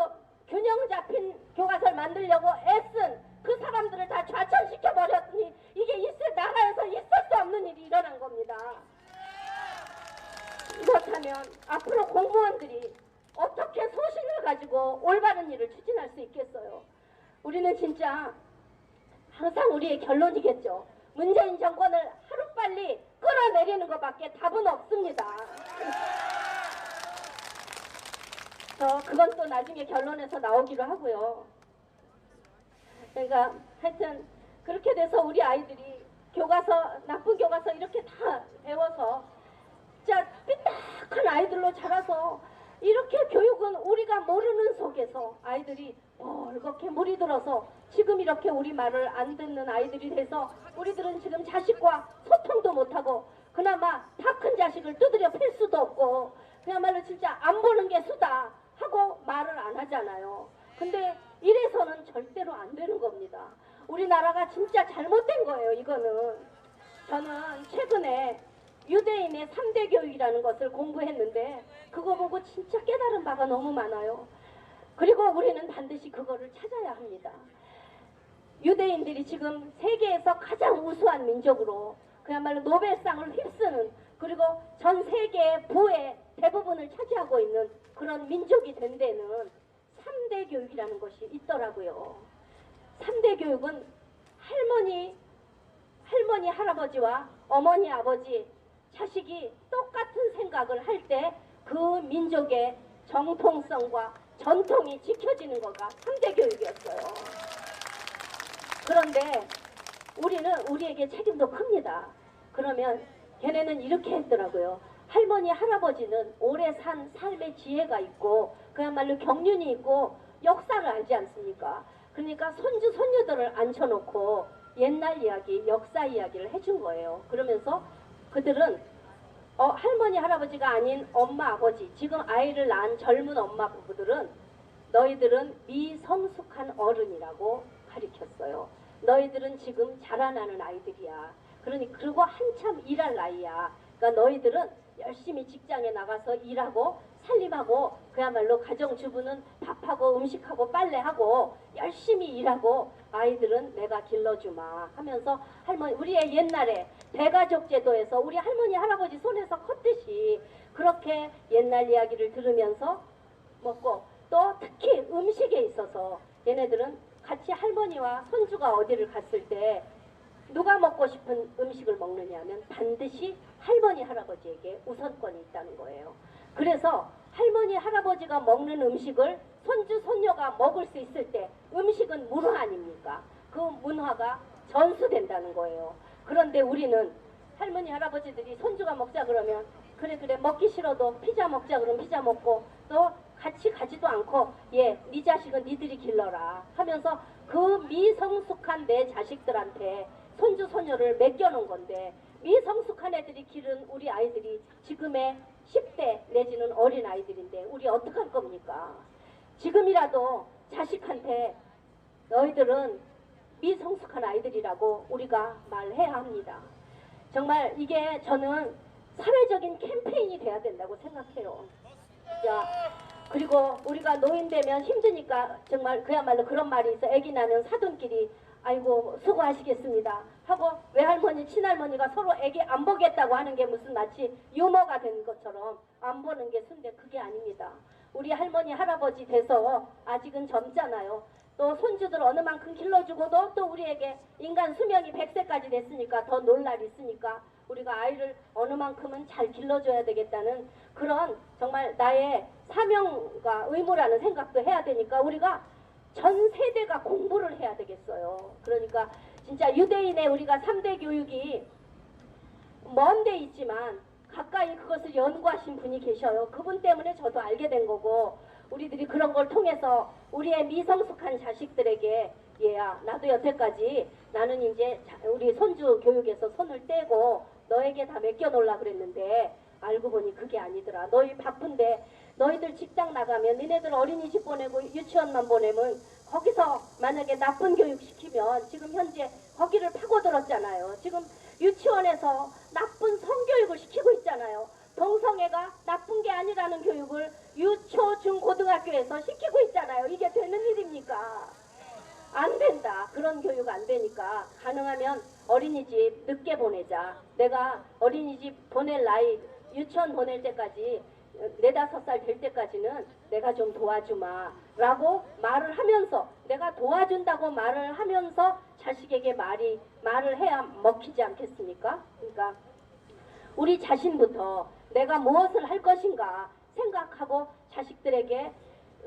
균형 잡힌 교과서를 만들려고 애쓴 그 사람들을 다 좌천시켜 버렸더니 이게 나라에서 있을 수 없는 일이 일어난 겁니다. 그렇다면 앞으로 공무원들이 어떻게 소신을 가지고 올바른 일을 추진할 수 있겠어요? 우리는 진짜 항상 우리의 결론이겠죠. 문재인 정권을 하루빨리 끌어내리는 것밖에 답은 없습니다. 그건 또 나중에 결론에서 나오기로 하고요. 그러니까 하여튼 그렇게 돼서 우리 아이들이 교과서, 나쁜 교과서 이렇게 다 배워서 진짜 삐딱한 아이들로 자라서 이렇게 교육은 우리가 모르는 속에서 아이들이 이렇게 물이 들어서 지금 이렇게 우리 말을 안 듣는 아이들이 돼서 우리들은 지금 자식과 소통도 못하고 그나마 다 큰 자식을 두드려 팰 수도 없고 그야말로 진짜 안 보는 게 수다 하고 말을 안 하잖아요. 근데 이래서는 절대로 안 되는 겁니다. 우리나라가 진짜 잘못된 거예요. 이거는 저는 최근에 유대인의 3대 교육이라는 것을 공부했는데 그거 보고 진짜 깨달은 바가 너무 많아요. 그리고 우리는 반드시 그거를 찾아야 합니다. 유대인들이 지금 세계에서 가장 우수한 민족으로 그야말로 노벨상을 휩쓰는 그리고 전 세계의 부의 대부분을 차지하고 있는 그런 민족이 된 데는 3대 교육이라는 것이 있더라고요. 3대 교육은 할머니, 할아버지와 어머니, 아버지, 자식이 똑같은 생각을 할 때 그 민족의 정통성과 전통이 지켜지는 거가 3대 교육이었어요. 그런데 우리는 우리에게 책임도 큽니다. 그러면 걔네는 이렇게 했더라고요. 할머니, 할아버지는 오래 산 삶의 지혜가 있고 그야말로 경륜이 있고 역사를 알지 않습니까? 그러니까 손주, 손녀들을 앉혀놓고 옛날 이야기, 역사 이야기를 해준 거예요. 그러면서 그들은 할머니, 할아버지가 아닌 엄마, 아버지, 지금 아이를 낳은 젊은 엄마 부부들은 너희들은 미성숙한 어른이라고 가르쳤어요. 너희들은 지금 자라나는 아이들이야. 그리고 한참 일할 나이야. 그러니까 너희들은 열심히 직장에 나가서 일하고 살림하고 그야말로 가정주부는 밥하고 음식하고 빨래하고 열심히 일하고 아이들은 내가 길러주마 하면서 할머니, 우리의 옛날에 대가족 제도에서 우리 할머니, 할아버지 손에서 컸듯이 그렇게 옛날 이야기를 들으면서 먹고 또 특히 음식에 있어서 얘네들은 같이 할머니와 손주가 어디를 갔을 때 누가 먹고 싶은 음식을 먹느냐면 반드시 할머니, 할아버지에게 우선권이 있다는 거예요. 그래서 할머니, 할아버지가 먹는 음식을 손주, 손녀가 먹을 수 있을 때 음식은 문화 아닙니까? 그 문화가 전수된다는 거예요. 그런데 우리는 할머니, 할아버지들이 손주가 먹자 그러면 그래 먹기 싫어도 피자 먹자 그러면 피자 먹고 또 같이 가지도 않고 네 자식은 니들이 길러라 하면서 그 미성숙한 내 자식들한테 손주, 손녀를 맡겨놓은 건데 미성숙한 애들이 기른 우리 아이들이 지금의 10대 내지는 어린 아이들인데 우리 어떡할 겁니까? 지금이라도 자식한테 너희들은 미성숙한 아이들이라고 우리가 말해야 합니다. 정말 이게 저는 사회적인 캠페인이 돼야 된다고 생각해요. 자, 그리고 우리가 노인 되면 힘드니까 정말 그야말로 그런 말이 있어. 애기 나면 사돈끼리 아이고 수고하시겠습니다 하고 외할머니, 친할머니가 서로 애기 안 보겠다고 하는 게 무슨 마치 유머가 된 것처럼 안 보는 게 순데 그게 아닙니다. 우리 할머니, 할아버지 돼서 아직은 젊잖아요. 또 손주들 어느 만큼 길러주고도 또 우리에게 인간 수명이 100세까지 됐으니까 더 놀 날 있으니까 우리가 아이를 어느 만큼은 잘 길러줘야 되겠다는 그런 정말 나의 사명과 의무라는 생각도 해야 되니까 우리가 전 세대가 공부를 해야 되겠어요. 그러니까 진짜 유대인의 우리가 3대 교육이 먼 데 있지만 가까이 그것을 연구하신 분이 계셔요. 그분 때문에 저도 알게 된 거고 우리들이 그런 걸 통해서 우리의 미성숙한 자식들에게 얘야 나도 여태까지 나는 이제 우리 손주 교육에서 손을 떼고 너에게 다 맡겨놓으려고 그랬는데 알고 보니 그게 아니더라. 너희 바쁜데 너희들 직장 나가면 니네들 어린이집 보내고 유치원만 보내면 거기서 만약에 나쁜 교육 시키면 지금 현재 거기를 파고들었잖아요. 지금 유치원에서 나쁜 성교육을 시키고 있잖아요. 동성애가 나쁜 게 아니라는 교육을 유초, 중, 고등학교에서 시키고 있잖아요. 이게 되는 일입니까? 안 된다. 그런 교육 안 되니까 가능하면 어린이집 늦게 보내자. 내가 어린이집 보낼 나이, 유치원 보낼 때까지 4, 5살 될 때까지는 내가 좀 도와주마 라고 말을 하면서, 내가 도와준다고 말을 하면서 자식에게 말을 해야 먹히지 않겠습니까? 그러니까 우리 자신부터 내가 무엇을 할 것인가 생각하고 자식들에게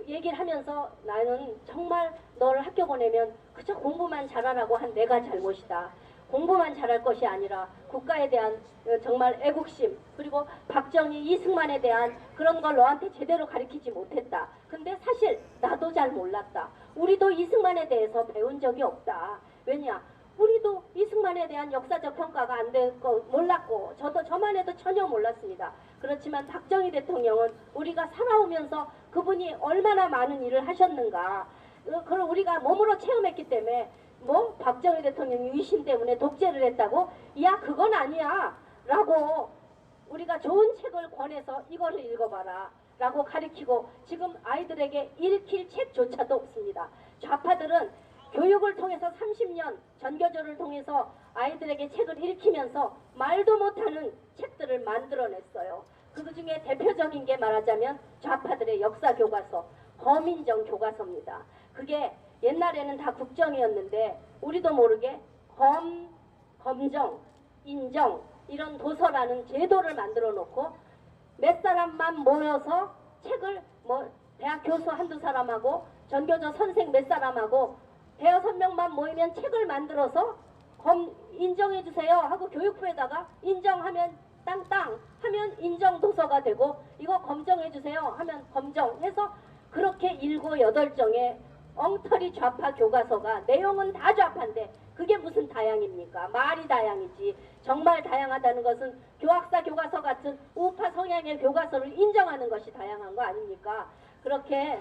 얘기를 하면서, 나는 정말 너를 학교 보내면 그저 공부만 잘하라고 한 내가 잘못이다. 공부만 잘할 것이 아니라 국가에 대한 정말 애국심, 그리고 박정희, 이승만에 대한 그런 걸 너한테 제대로 가르치지 못했다. 근데 사실 나도 잘 몰랐다. 우리도 이승만에 대해서 배운 적이 없다. 왜냐? 우리도 이승만에 대한 역사적 평가가 안 될 거 몰랐고, 저만 해도 전혀 몰랐습니다. 그렇지만 박정희 대통령은 우리가 살아오면서 그분이 얼마나 많은 일을 하셨는가, 그걸 우리가 몸으로 체험했기 때문에, 뭐 박정희 대통령이 위신 때문에 독재를 했다고? 야, 그건 아니야 라고 우리가 좋은 책을 권해서 이거를 읽어봐라 라고 가르치고, 지금 아이들에게 읽힐 책조차도 없습니다. 좌파들은 교육을 통해서 30년 전교조를 통해서 아이들에게 책을 읽히면서 말도 못하는 책들을 만들어냈어요. 그 중에 대표적인 게 말하자면 좌파들의 역사 교과서, 범인정 교과서입니다. 그게 옛날에는 다 국정이었는데 우리도 모르게 검정, 인정 이런 도서라는 제도를 만들어 놓고 몇 사람만 모여서 책을, 뭐 대학 교수 한두 사람하고 전교조 선생 몇 사람하고 5~6명만 모이면 책을 만들어서 인정해 주세요 하고 교육부에다가 인정하면 땅땅 하면 인정 도서가 되고, 이거 검정해 주세요 하면 검정해서, 그렇게 7, 8정의 엉터리 좌파 교과서가 내용은 다 좌파인데 그게 무슨 다양입니까? 말이 다양이지. 정말 다양하다는 것은 교학사 교과서 같은 우파 성향의 교과서를 인정하는 것이 다양한 거 아닙니까? 그렇게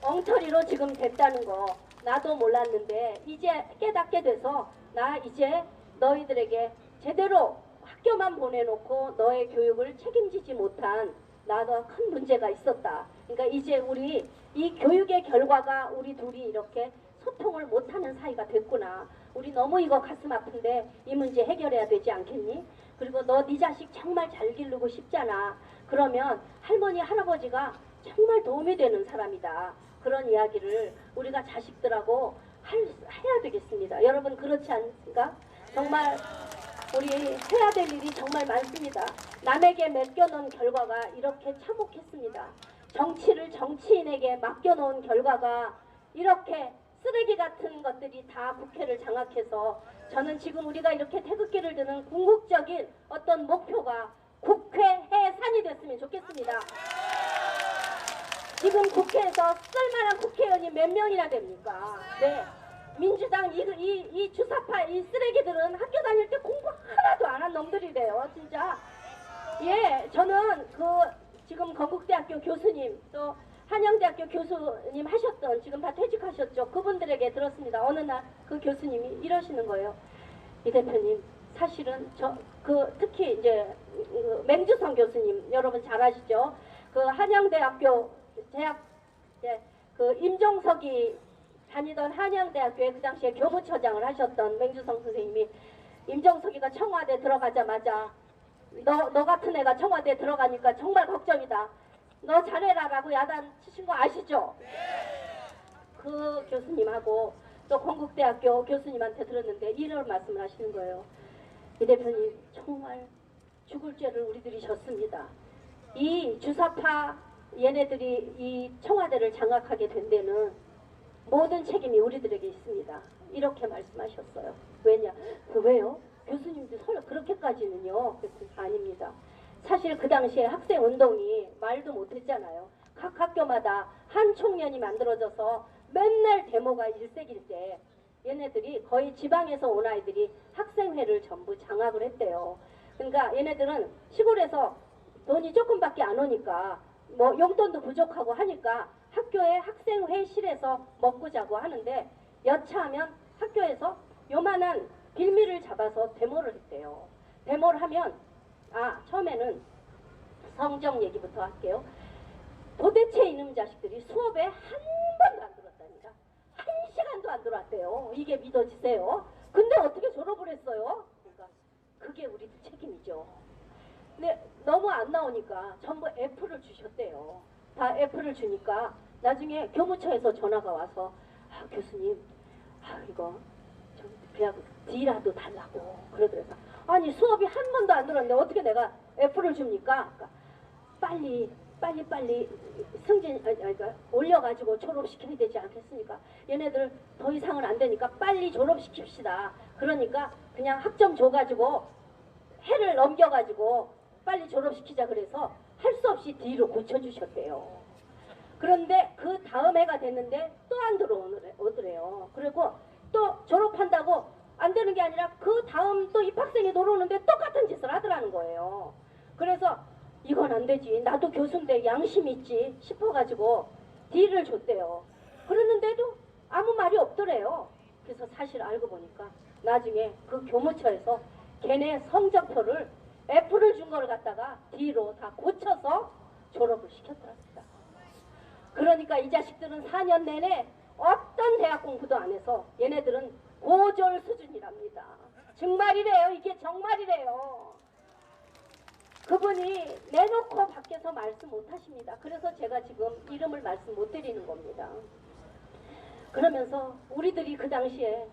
엉터리로 지금 됐다는 거 나도 몰랐는데 이제 깨닫게 돼서, 나 이제 너희들에게 제대로 학교만 보내놓고 너의 교육을 책임지지 못한 나도 큰 문제가 있었다. 그러니까 이제 우리 이 교육의 결과가 우리 둘이 이렇게 소통을 못하는 사이가 됐구나. 우리 너무 이거 가슴 아픈데 이 문제 해결해야 되지 않겠니? 그리고 너 네 자식 정말 잘 기르고 싶잖아. 그러면 할머니 할아버지가 정말 도움이 되는 사람이다. 그런 이야기를 우리가 자식들하고 해야 되겠습니다. 여러분 그렇지 않습니까? 정말 우리 해야 될 일이 정말 많습니다. 남에게 맡겨놓은 결과가 이렇게 참혹했습니다. 정치를 정치인에게 맡겨놓은 결과가 이렇게 쓰레기 같은 것들이 다 국회를 장악해서, 저는 지금 우리가 이렇게 태극기를 드는 궁극적인 어떤 목표가 국회 해산이 됐으면 좋겠습니다. 지금 국회에서 쓸만한 국회의원이 몇 명이나 됩니까? 네. 민주당 이 주사파 이 쓰레기들은 학교 다닐 때 공부 하나도 안 한 놈들이래요. 진짜. 예, 저는 지금 건국대학교 교수님, 또 한양대학교 교수님 하셨던, 지금 다 퇴직하셨죠. 그분들에게 들었습니다. 어느 날 그 교수님이 이러시는 거예요. 이 대표님, 사실은 특히 이제 맹주성 교수님 여러분 잘 아시죠? 그 한양대학교 임종석이 다니던 한양대학교에 그 당시에 교무처장을 하셨던 맹주성 선생님이, 임종석이가 청와대 들어가자마자 너 같은 애가 청와대 들어가니까 정말 걱정이다. 너 잘해라 라고 야단 치신 거 아시죠? 그 교수님하고 또 건국대학교 교수님한테 들었는데 이런 말씀을 하시는 거예요. 이 대표님, 정말 죽을 죄를 우리들이 졌습니다. 이 주사파 얘네들이 이 청와대를 장악하게 된 데는 모든 책임이 우리들에게 있습니다. 이렇게 말씀하셨어요. 왜요? 교수님도 설마 그렇게까지는요? 아닙니다. 사실 그 당시에 학생운동이 말도 못했잖아요. 각 학교마다 한 총련이 만들어져서 맨날 데모가 일색일 때 얘네들이 거의 지방에서 온 아이들이 학생회를 전부 장악을 했대요. 그러니까 얘네들은 시골에서 돈이 조금밖에 안 오니까 뭐 용돈도 부족하고 하니까 학교에 학생회실에서 먹고 자고 하는데 여차하면 학교에서 요만한 빌미를 잡아서 데모를 했대요. 데모를 하면 처음에는 성적 얘기부터 할게요. 도대체 이놈 자식들이 수업에 한 번도 안 들었답니다. 한 시간도 안 들어왔대요. 이게 믿어지세요? 근데 어떻게 졸업을 했어요? 그러니까 그게 우리 책임이죠. 근데 너무 안 나오니까 전부 F를 주셨대요. 다 F를 주니까 나중에 교무처에서 전화가 와서 교수님 이거 좀 그냥 D라도 달라고 그러더라고요. 아니 수업이 한 번도 안 들었는데 어떻게 내가 F를 줍니까? 그러니까 빨리 승진 그러니까 올려가지고 졸업시켜야 되지 않겠습니까? 얘네들 더 이상은 안 되니까 빨리 졸업시킵시다. 그러니까 그냥 학점 줘가지고 해를 넘겨가지고 빨리 졸업시키자 그래서 할 수 없이 D로 고쳐주셨대요. 그런데 그 다음 해가 됐는데 또 안 들어오더래요. 그리고 또 졸업한다고 안 되는 게 아니라 그 다음 또 입학생이 들어오는데 똑같은 짓을 하더라는 거예요. 그래서 이건 안 되지. 나도 교수인데 양심 있지 싶어가지고 D를 줬대요. 그러는데도 아무 말이 없더래요. 그래서 사실 알고 보니까 나중에 그 교무처에서 걔네 성적표를 F를 준 걸 갖다가 D로 다 고쳐서 졸업을 시켰더랍니다. 그러니까 이 자식들은 4년 내내 어떤 대학 공부도 안 해서 얘네들은 고졸 수준이랍니다. 정말이래요. 이게 정말이래요. 그분이 내놓고 밖에서 말씀 못하십니다. 그래서 제가 지금 이름을 말씀 못 드리는 겁니다. 그러면서 우리들이 그 당시에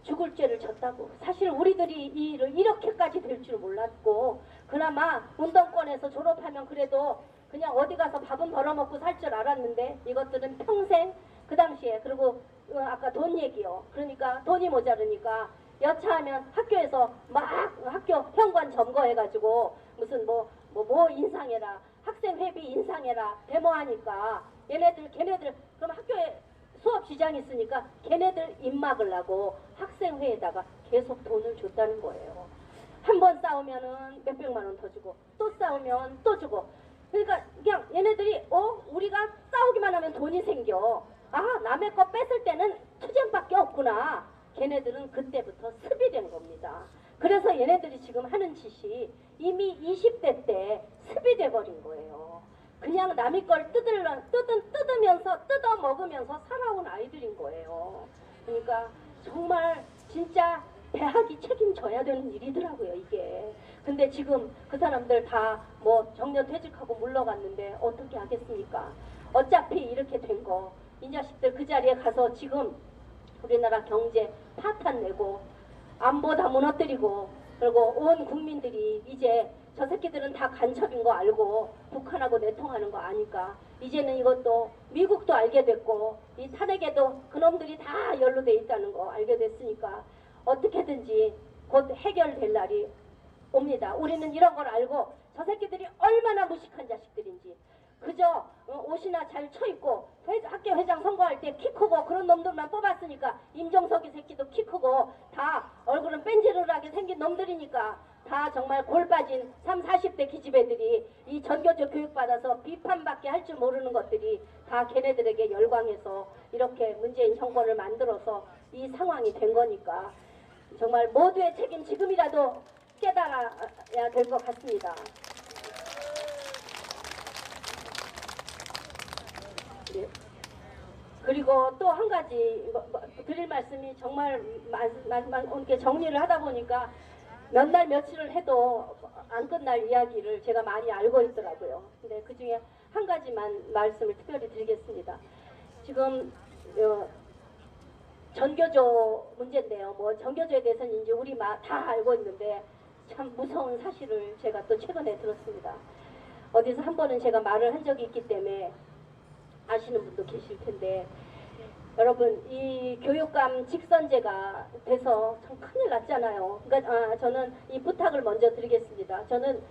죽을 죄를 졌다고. 사실 우리들이 이 일을 이렇게까지 될 줄 몰랐고 그나마 운동권에서 졸업하면 그래도 그냥 어디 가서 밥은 벌어먹고 살 줄 알았는데 이것들은 평생 그 당시에 그리고 아까 돈 얘기요. 그러니까 돈이 모자르니까 여차하면 학교에서 막 학교 현관 점거해가지고 무슨 뭐 인상해라 학생회비 인상해라 데모하니까 걔네들 그럼 학교에 수업 시장 있으니까 걔네들 입 막으려고 학생회에다가 계속 돈을 줬다는 거예요. 한 번 싸우면은 몇백만 원 더 주고 또 싸우면 또 주고 그러니까 그냥 얘네들이 우리가 싸우기만 하면 돈이 생겨. 남의 거 뺏을 때는 투쟁밖에 없구나. 걔네들은 그때부터 습이 된 겁니다. 그래서 얘네들이 지금 하는 짓이 이미 20대 때 습이 돼버린 거예요. 그냥 남의 걸 뜯으면서 뜯어 먹으면서 살아온 아이들인 거예요. 그러니까 정말 진짜 대학이 책임져야 되는 일이더라고요, 이게. 근데 지금 그 사람들 다 뭐 정년 퇴직하고 물러갔는데 어떻게 하겠습니까? 어차피 이렇게 된 거, 이 자식들 그 자리에 가서 지금 우리나라 경제 파탄 내고 안보 다 무너뜨리고 그리고 온 국민들이 이제 저 새끼들은 다 간첩인 거 알고 북한하고 내통하는 거 아니까 이제는 이것도 미국도 알게 됐고 이 탄핵에도 그놈들이 다 연루돼 있다는 거 알게 됐으니까 어떻게든지 곧 해결될 날이 옵니다. 우리는 이런 걸 알고 저 새끼들이 얼마나 무식한 자식들인지 그저 옷이나 잘 쳐입고 학교 회장 선거할 때 키 크고 그런 놈들만 뽑았으니까 임종석이 새끼도 키 크고 다 얼굴은 뺀지르르하게 생긴 놈들이니까 다 정말 골 빠진 30, 40대 기집애들이 이 전교조 교육받아서 비판밖에 할 줄 모르는 것들이 다 걔네들에게 열광해서 이렇게 문재인 정권을 만들어서 이 상황이 된 거니까 정말 모두의 책임 지금이라도 깨달아야 될 것 같습니다. 네. 그리고 또 한 가지 드릴 말씀이 정말 이렇게 정리를 하다 보니까 몇 날 며칠을 해도 안 끝날 이야기를 제가 많이 알고 있더라고요. 근데 그 중에 한 가지만 말씀을 특별히 드리겠습니다. 지금 전교조 문제인데요. 뭐 전교조에 대해서는 이제 우리 다 알고 있는데 참 무서운 사실을 제가 또 최근에 들었습니다. 어디서 한 번은 제가 말을 한 적이 있기 때문에 아시는 분도 계실 텐데 여러분 이 교육감 직선제가 돼서 참 큰일 났잖아요. 그러니까 저는 이 부탁을 먼저 드리겠습니다. 저는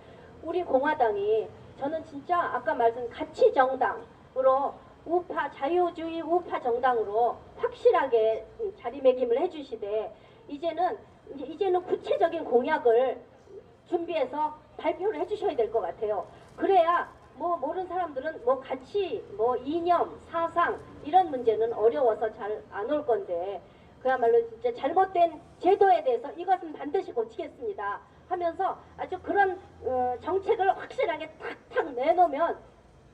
우리 공화당이 저는 진짜 아까 말씀 가치정당으로 우파 자유주의 우파 정당으로 확실하게 자리매김을 해주시되 이제는 구체적인 공약을 준비해서 발표를 해주셔야 될 것 같아요. 그래야 뭐 모르는 사람들은 뭐 가치, 뭐 이념, 사상 이런 문제는 어려워서 잘 안 올 건데 그야말로 진짜 잘못된 제도에 대해서 이것은 반드시 고치겠습니다 하면서 아주 그런 정책을 확실하게 탁탁 내놓으면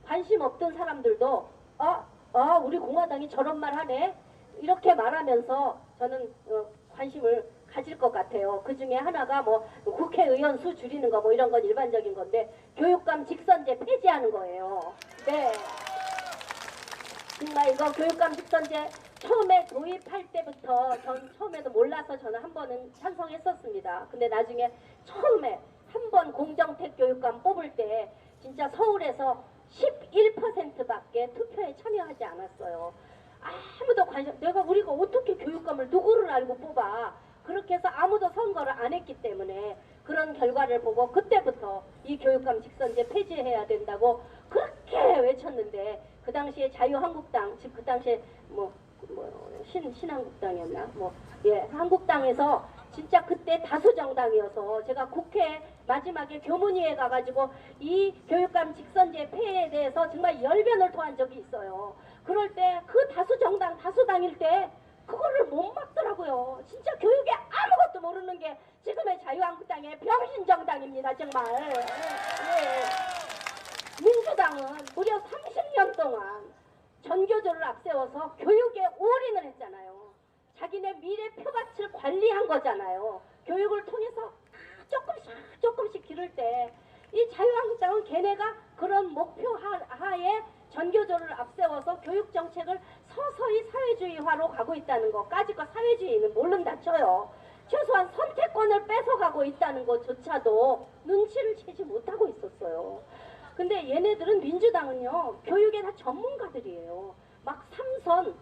관심 없던 사람들도 우리 공화당이 저런 말 하네 이렇게 말하면서 저는 관심을 가질 것 같아요. 그 중에 하나가 뭐 국회의원 수 줄이는 거 뭐 이런 건 일반적인 건데 교육감 직선제 폐지하는 거예요. 네. 정말 이거 교육감 직선제 처음에 도입할 때부터 전 처음에도 몰라서 저는 한 번은 찬성했었습니다. 근데 나중에 처음에 한 번 공정택 교육감 뽑을 때 진짜 서울에서 11%밖에 투표에 참여하지 않았어요. 아무도 우리가 어떻게 교육감을 누구를 알고 뽑아. 그렇게 해서 아무도 선거를 안 했기 때문에 그런 결과를 보고 그때부터 이 교육감 직선제 폐지해야 된다고 그렇게 외쳤는데 그 당시에 자유한국당, 즉 그 당시에 신한국당이었나? 한국당에서 진짜 그때 다수 정당이어서 제가 국회 마지막에 교문위에 가가지고 이 교육감 직선제 폐해에 대해서 정말 열변을 토한 적이 있어요. 그럴 때 그 다수당일 때 그거를 못 막더라고요. 진짜 교육에 아무것도 모르는 게 지금의 자유한국당의 병신정당입니다. 정말. 민주당은 무려 30년 동안 전교조를 앞세워서 교육에 올인을 했잖아요. 자기네 미래 표밭을 관리한 거잖아요. 교육을 통해서 조금씩 기를 때 이 자유한국당은 걔네가 그런 목표 하에 전교조를 앞세워서 교육정책을 서서히 사회주의화로 가고 있다는 것까지가 사회주의는 모른다 쳐요. 최소한 선택권을 뺏어가고 있다는 것조차도 눈치를 채지 못하고 있었어요. 근데 얘네들은 민주당은요 교육에 다 전문가들이에요. 막 3선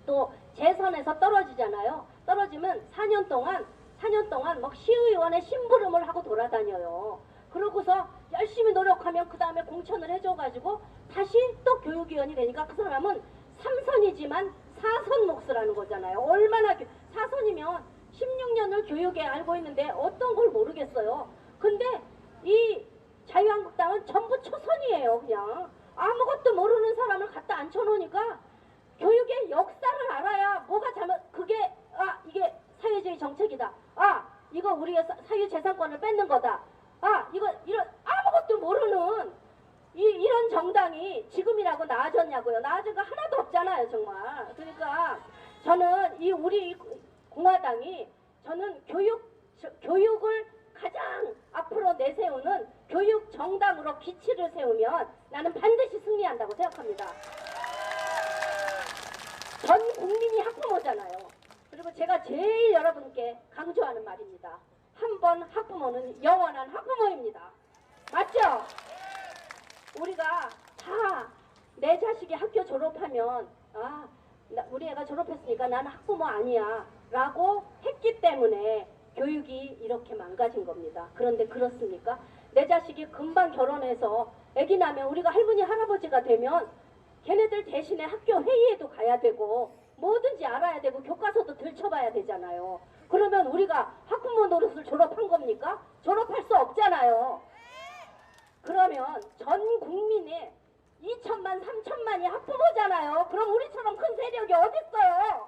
또 재선에서 떨어지잖아요. 떨어지면 4년 동안 막 시의원의 심부름을 하고 돌아다녀요. 그러고서 열심히 노력하면 그 다음에 공천을 해줘가지고 다시 또 교육위원이 되니까 그 사람은 3선이지만 4선 몫을 하는 거잖아요. 얼마나 4선이면 16년을 교육에 알고 있는데 어떤 걸 모르겠어요. 근데 이 자유한국당은 전부 초선이에요. 그냥 아무것도 모르는 사람을 갖다 앉혀놓으니까 교육의 역사를 알아야 뭐가 이게 사회주의 정책이다. 이거 우리의 사유재산권을 뺏는 거다. 이런 아무것도 모르는 이런 정당이 지금이라고 나아졌냐고요. 나아진 거 하나도 없잖아요. 정말. 그러니까 저는 우리 공화당이 저는 교육을 가장 앞으로 내세우는 교육 정당으로 기치를 세우면 나는 반드시 승리한다고 생각합니다. 전 국민이 학부모잖아요. 그리고 제가 제일 여러분께 강조하는 말입니다. 한 번 학부모는 영원한 학부모입니다. 맞죠? 우리가 다 내 자식이 학교 졸업하면 우리 애가 졸업했으니까 나는 학부모 아니야 라고 했기 때문에 교육이 이렇게 망가진 겁니다. 그런데 그렇습니까? 내 자식이 금방 결혼해서 애기 나면 우리가 할머니 할아버지가 되면 걔네들 대신에 학교 회의에도 가야 되고 뭐든지 알아야 되고 교과서도 들춰봐야 되잖아요. 그러면 우리가 학부모 노릇을 졸업한 겁니까? 졸업할 수 없잖아요. 그러면 전 국민의 2천만, 3천만이 학부모잖아요. 그럼 우리처럼 큰 세력이 어딨어요?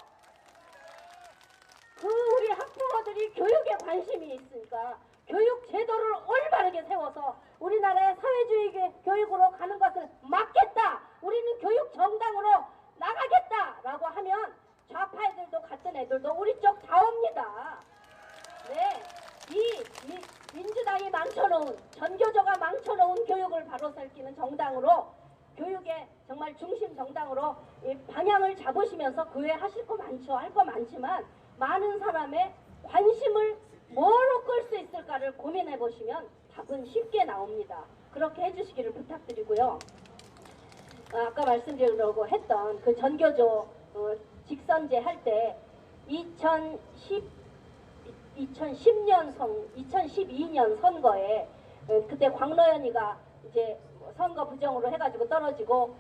우리 학부모들이 교육에 관심이 있으니까 교육 제도를 올바르게 세워서 우리나라의 사회주의 교육으로 가는 것을 막겠다. 우리는 교육 정당으로 나가겠다라고 하면 좌파 애들도 같은 애들도 우리 쪽 다 옵니다. 네, 이 민주당이 망쳐놓은 전교조가 망쳐놓은 교육을 바로 살피는 정당으로 교육의 정말 중심 정당으로 이 방향을 잡으시면서 그 외에 하실 거 많죠. 할 거 많지만 많은 사람의 관심을 뭐로 끌 수 있을까를 고민해 보시면 답은 쉽게 나옵니다. 그렇게 해주시기를 부탁드리고요. 아까 말씀드리려고 했던 그 전교조 직선제 할 때 2012년 선거에 그때 광로연이가 이제 선거 부정으로 해가지고 떨어지고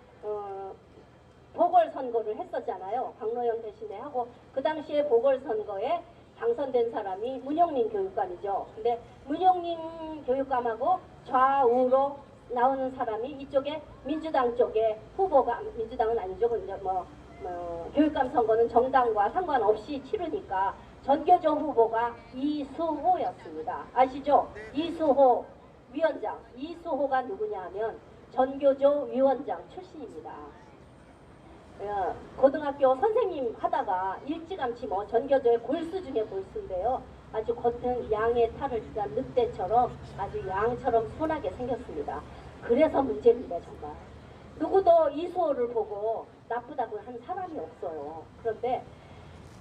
보궐선거를 했었잖아요. 박노현 대신에 하고 그 당시에 보궐선거에 당선된 사람이 문영민 교육감이죠. 근데 문영민 교육감하고 좌우로 나오는 사람이 이쪽에 민주당 쪽에 후보가 민주당은 아니죠. 근데 교육감 선거는 정당과 상관없이 치르니까 전교조 후보가 이수호였습니다. 아시죠? 이수호 위원장. 이수호가 누구냐 하면 전교조 위원장 출신입니다. 고등학교 선생님 하다가 일찌감치 전교조의 골수 중에 골수인데요. 아주 겉은 양의 탈을 짠 늑대처럼 아주 양처럼 순하게 생겼습니다. 그래서 문제입니다, 정말. 누구도 이수호를 보고 나쁘다고 한 사람이 없어요. 그런데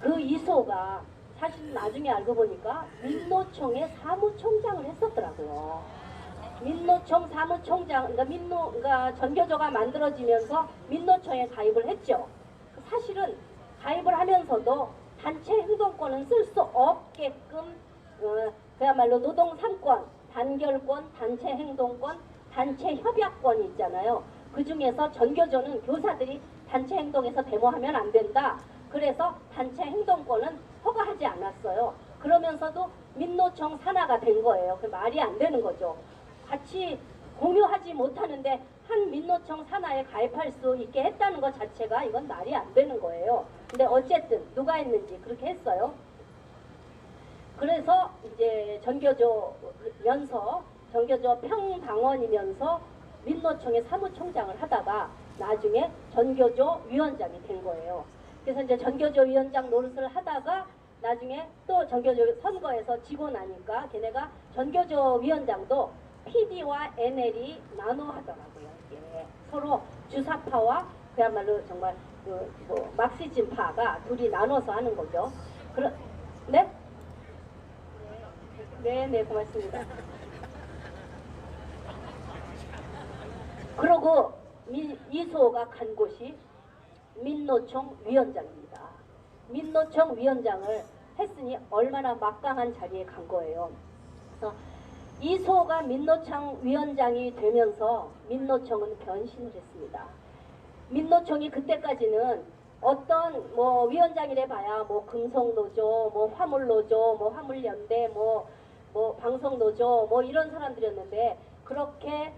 그 이수호가 사실 나중에 알고 보니까 민노총의 사무총장을 했었더라고요. 민노총 사무총장, 그러니까 전교조가 만들어지면서 민노총에 가입을 했죠. 사실은 가입을 하면서도 단체 행동권은 쓸 수 없게끔 그야말로 노동 3권, 단결권, 단체 행동권, 단체 협약권이 있잖아요. 그 중에서 전교조는 교사들이 단체 행동에서 데모하면 안 된다. 그래서 단체 행동권은 허가하지 않았어요. 그러면서도 민노총 산하가 된 거예요. 그 말이 안 되는 거죠. 같이 공유하지 못하는데 한 민노총 산하에 가입할 수 있게 했다는 것 자체가 이건 말이 안 되는 거예요. 근데 어쨌든 누가 했는지 그렇게 했어요. 그래서 이제 전교조면서 전교조 평당원이면서 민노총의 사무총장을 하다가 나중에 전교조 위원장이 된 거예요. 그래서 이제 전교조 위원장 노릇을 하다가 나중에 또 전교조 선거에서 지고 나니까 걔네가 전교조 위원장도 PD와 NL이 나눠 하더라고요. 이게 서로 주사파와 그야말로 정말 막시즘파가 둘이 나눠서 하는 거죠. 네? 네, 고맙습니다. 그러고 이수호가 간 곳이 민노총 위원장입니다. 민노총 위원장을 했으니 얼마나 막강한 자리에 간 거예요. 그래서 이수호가 민노총 위원장이 되면서 민노총은 변신을 했습니다. 민노총이 그때까지는 어떤 위원장이래 봐야 금속노조, 화물노조, 화물연대, 방송노조 이런 사람들이었는데 그렇게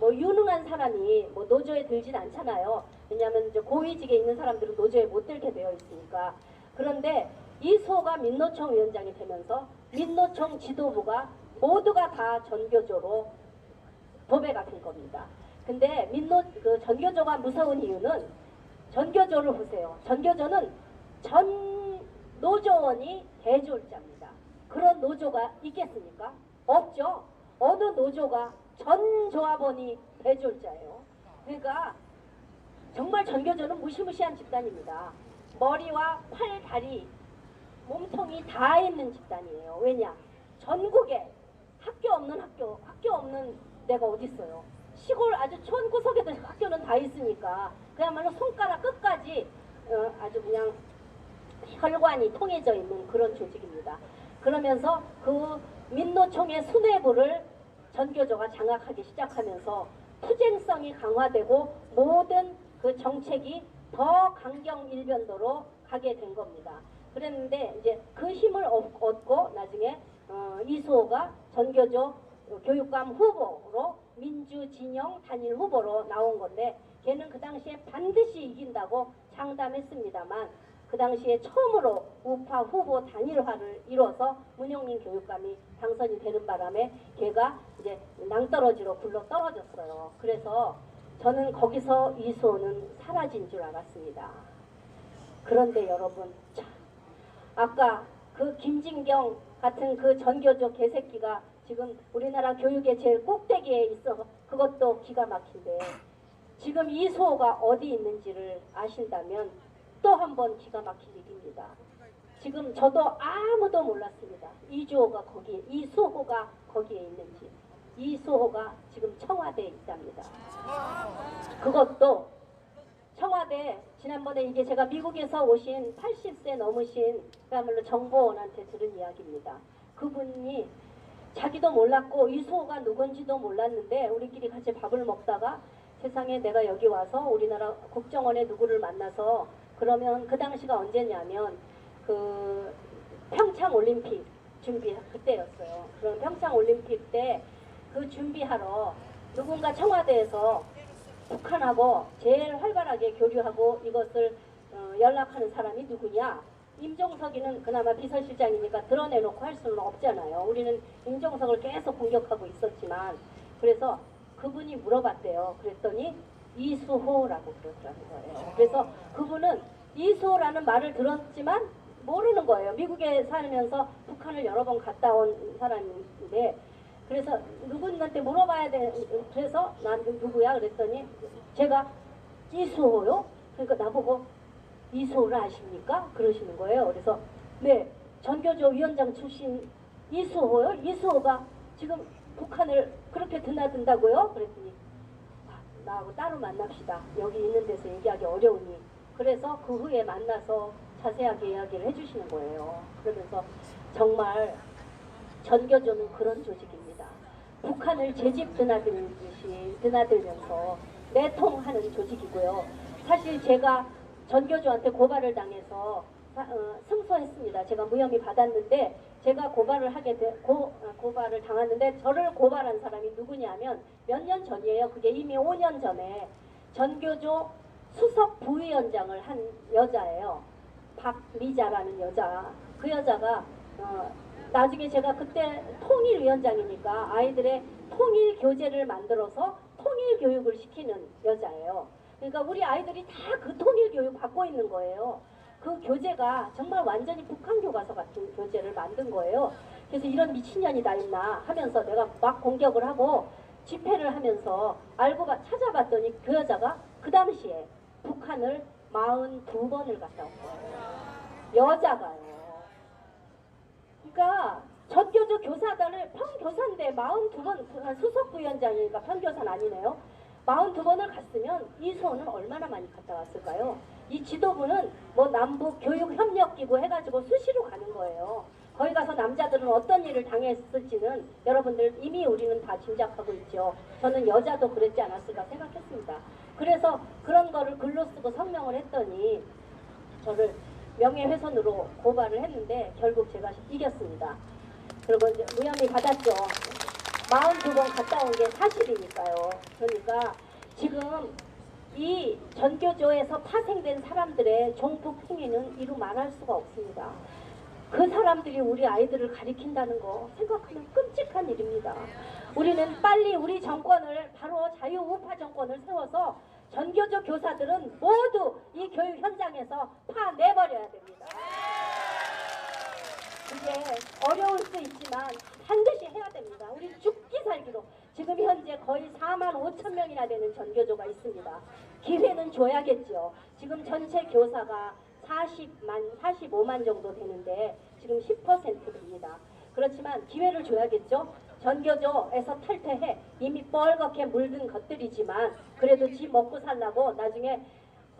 유능한 사람이 노조에 들진 않잖아요. 왜냐하면 이제 고위직에 있는 사람들은 노조에 못 들게 되어 있으니까. 그런데 이수호가 민노총 위원장이 되면서 민노총 지도부가 모두가 다 전교조로 도배가 된 겁니다. 근데 전교조가 무서운 이유는 전교조를 보세요. 전교조는 전 노조원이 대졸자입니다. 그런 노조가 있겠습니까? 없죠. 어느 노조가 전 조합원이 대졸자예요. 그러니까 정말 전교조는 무시무시한 집단입니다. 머리와 팔, 다리, 몸통이 다 있는 집단이에요. 왜냐? 전국에 학교 없는 데가 어디 있어요? 시골 아주 촌구석에도 학교는 다 있으니까 그야말로 손가락 끝까지 아주 그냥 혈관이 통해져 있는 그런 조직입니다. 그러면서 그 민노총의 수뇌부를 전교조가 장악하기 시작하면서 투쟁성이 강화되고 모든 그 정책이 더 강경 일변도로 가게 된 겁니다. 그랬는데 이제 그 힘을 얻고 나중에 이수호가 전교조 교육감 후보로 민주진영 단일 후보로 나온 건데 걔는 그 당시에 반드시 이긴다고 장담했습니다만 그 당시에 처음으로 우파 후보 단일화를 이뤄서 문영민 교육감이 당선이 되는 바람에 걔가 이제 낭떠러지로 굴러 떨어졌어요. 그래서 저는 거기서 이수호는 사라진 줄 알았습니다. 그런데 여러분, 참, 아까 그 김진경 같은 그 전교조 개새끼가 지금 우리나라 교육의 제일 꼭대기에 있어 그것도 기가 막힌데 지금 이수호가 어디 있는지를 아신다면 또 한 번 기가 막힌 일입니다. 지금 저도 아무도 몰랐습니다. 이수호가 거기에 있는지. 이수호가 지금 청와대에 있답니다. 그것도 청와대 지난번에 이게 제가 미국에서 오신 80세 넘으신 그야말로 정보원한테 들은 이야기입니다. 그분이 자기도 몰랐고 이수호가 누군지도 몰랐는데 우리끼리 같이 밥을 먹다가 세상에 내가 여기 와서 우리나라 국정원의 누구를 만나서 그러면 그 당시가 언제냐면 그 평창 올림픽 준비 그때였어요. 그런 평창 올림픽 때 그 준비하러 누군가 청와대에서 북한하고 제일 활발하게 교류하고 이것을 연락하는 사람이 누구냐? 임종석이는 그나마 비서실장이니까 드러내놓고 할 수는 없잖아요. 우리는 임종석을 계속 공격하고 있었지만 그래서 그분이 물어봤대요. 그랬더니 이수호라고 그러더라는 거예요. 그래서 그분은 이수호라는 말을 들었지만 모르는 거예요. 미국에 살면서 북한을 여러 번 갔다 온 사람인데 그래서 누구한테 물어봐야 돼. 그래서 난 누구야? 그랬더니 제가 이수호요? 그러니까 나보고 이수호를 아십니까? 그러시는 거예요. 그래서 네, 전교조 위원장 출신 이수호요? 이수호가 지금 북한을 그렇게 드나든다고요? 그랬더니 나하고 따로 만납시다. 여기 있는 데서 얘기하기 어려우니. 그래서 그 후에 만나서 자세하게 이야기를 해주시는 거예요. 그러면서 정말 전교조는 그런 조직입니다. 북한을 제집 드나들듯이 드나들면서 내통하는 조직이고요. 사실 제가 전교조한테 고발을 당해서 승소했습니다. 제가 무혐의 받았는데 제가 고발을 고발을 당했는데 저를 고발한 사람이 누구냐면 몇 년 전이에요. 그게 이미 5년 전에 전교조 수석 부위원장을 한 여자예요. 박미자라는 여자. 그 여자가 나중에 제가 그때 통일위원장이니까 아이들의 통일 교재를 만들어서 통일 교육을 시키는 여자예요. 그러니까 우리 아이들이 다 그 통일 교육 받고 있는 거예요. 그 교재가 정말 완전히 북한 교과서 같은 교재를 만든 거예요. 그래서 이런 미친년이 다 있나 하면서 내가 막 공격을 하고 집회를 하면서 찾아봤더니 그 여자가 그 당시에 북한을 42번을 갔다 온 거예요. 여자가요. 그러니까 전교조 교사단을 평교사인데 42번 수석부위원장이니까 평교사는 아니네요. 42번을 갔으면 이수호는 얼마나 많이 갔다 왔을까요? 이 지도부는 뭐 남북 교육협력기구 해가지고 수시로 가는 거예요. 거기 가서 남자들은 어떤 일을 당했을지는 여러분들 이미 우리는 다 짐작하고 있죠. 저는 여자도 그랬지 않았을까 생각했습니다. 그래서 그런 거를 글로 쓰고 성명을 했더니 저를 명예훼손으로 고발을 했는데 결국 제가 이겼습니다. 그리고 이제 무혐의 받았죠. 42번 갔다 온 게 사실이니까요. 그러니까 지금 이 전교조에서 파생된 사람들의 종북 행위는 이루 말할 수가 없습니다. 그 사람들이 우리 아이들을 가리킨다는 거 생각하면 끔찍한 일입니다. 우리는 빨리 우리 정권을 바로 자유우파 정권을 세워서 전교조 교사들은 모두 이 교육 현장에서 파내버려야 됩니다. 그게 어려울 수 있지만 반드시 해야 됩니다. 우리 죽기 살기로 지금 현재 거의 4만 5천 명이나 되는 전교조가 있습니다. 기회는 줘야겠죠. 지금 전체 교사가 45만 정도 되는데 지금 10% 됩니다. 그렇지만 기회를 줘야겠죠. 전교조에서 탈퇴해 이미 뻘겋게 물든 것들이지만 그래도 지 먹고 살라고 나중에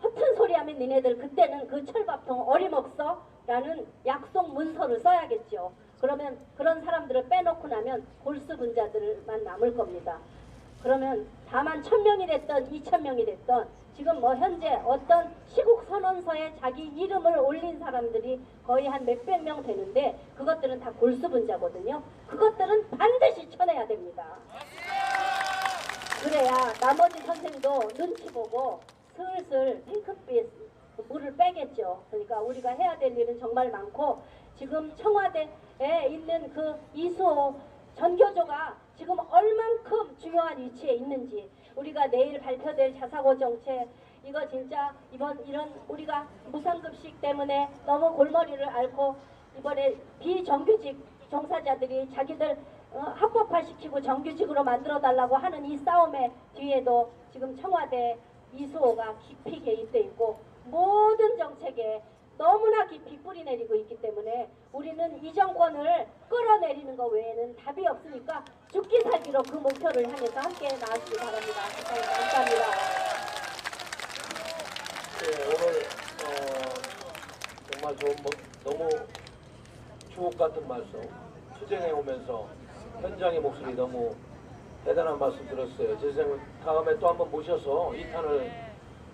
허튼 소리 하면 니네들 그때는 그 철밥통 어림없어 라는 약속 문서를 써야겠죠. 그러면 그런 사람들을 빼놓고 나면 골수 분자들만 남을 겁니다. 그러면 다만 1000명이 됐던 2000명이 됐던 지금 뭐 현재 어떤 시국선언서에 자기 이름을 올린 사람들이 거의 한 몇백 명 되는데 그것들은 다 골수 분자거든요. 그것들은 반드시 쳐내야 됩니다. 그래야 나머지 선생도 눈치 보고 슬슬 핑크빛 물을 빼겠죠. 그러니까 우리가 해야 될 일은 정말 많고 지금 청와대에 있는 그 이수호 전교조가 지금 얼만큼 중요한 위치에 있는지 우리가 내일 발표될 자사고 정책 이거 진짜 이런 우리가 무상급식 때문에 너무 골머리를 앓고 이번에 비정규직 종사자들이 자기들 합법화시키고 정규직으로 만들어달라고 하는 이 싸움의 뒤에도 지금 청와대 이수호가 깊이 개입돼 있고 모든 정책에 너무나 깊이 뿌리내리고 있기 때문에 우리는 이 정권을 끌어내리는 것 외에는 답이 없으니까 죽기 살기로 그 목표를 향해서 함께 나아가시기 바랍니다. 감사합니다.
네, 오늘 정말 너무 주옥 같은 말씀 투쟁해 오면서 현장의 목소리 너무 대단한 말씀 들었어요. 제 생각 다음에 또 한번 모셔서 2탄을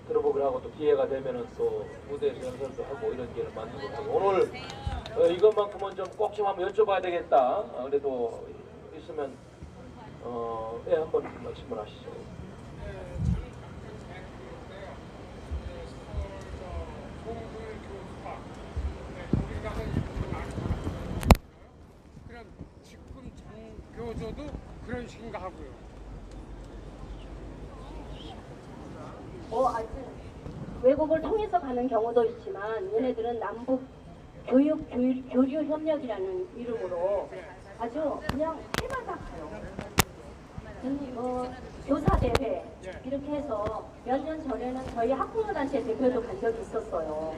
들어보기로 하고 또 기회가 되면은 또 무대에서 연설도 하고 이런 기회를 만들고 하고 오늘 이것만큼은 좀 꼭 좀 한번 여쭤봐야 되겠다. 그래도 있으면 한번 말씀을 하시죠.
그럼 지금 정교조도 그런 식인가 하고요.
아주 외국을 통해서 가는 경우도 있지만 얘네들은 남북 교류 협력이라는 이름으로 아주 그냥 해마다 가요. 교사 대회 이렇게 해서 몇 년 전에는 저희 학부모단체 대표도 간 적이 있었어요.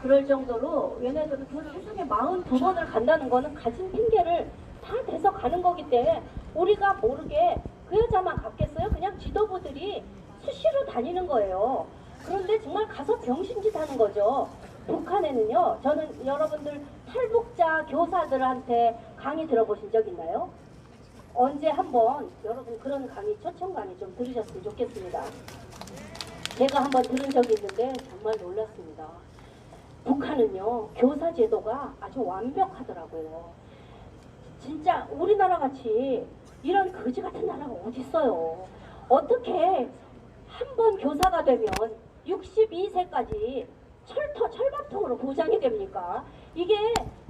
그럴 정도로 얘네들은 그 세상에 42번을 간다는 거는 가진 핑계를 다 대서 가는 거기 때문에 우리가 모르게 그 여자만 갔겠어요? 그냥 지도부들이 수시로 다니는 거예요. 그런데 정말 가서 병신짓 하는 거죠. 북한에는요, 저는 여러분들 탈북자 교사들한테 강의 들어보신 적 있나요? 언제 한번 여러분 그런 강의, 초청 강의 좀 들으셨으면 좋겠습니다. 제가 한번 들은 적이 있는데 정말 놀랐습니다. 북한은요, 교사 제도가 아주 완벽하더라고요. 진짜 우리나라 같이 이런 거지 같은 나라가 어디 있어요? 어떻게 한 번 교사가 되면 62세까지 철밥통으로 보장이 됩니까? 이게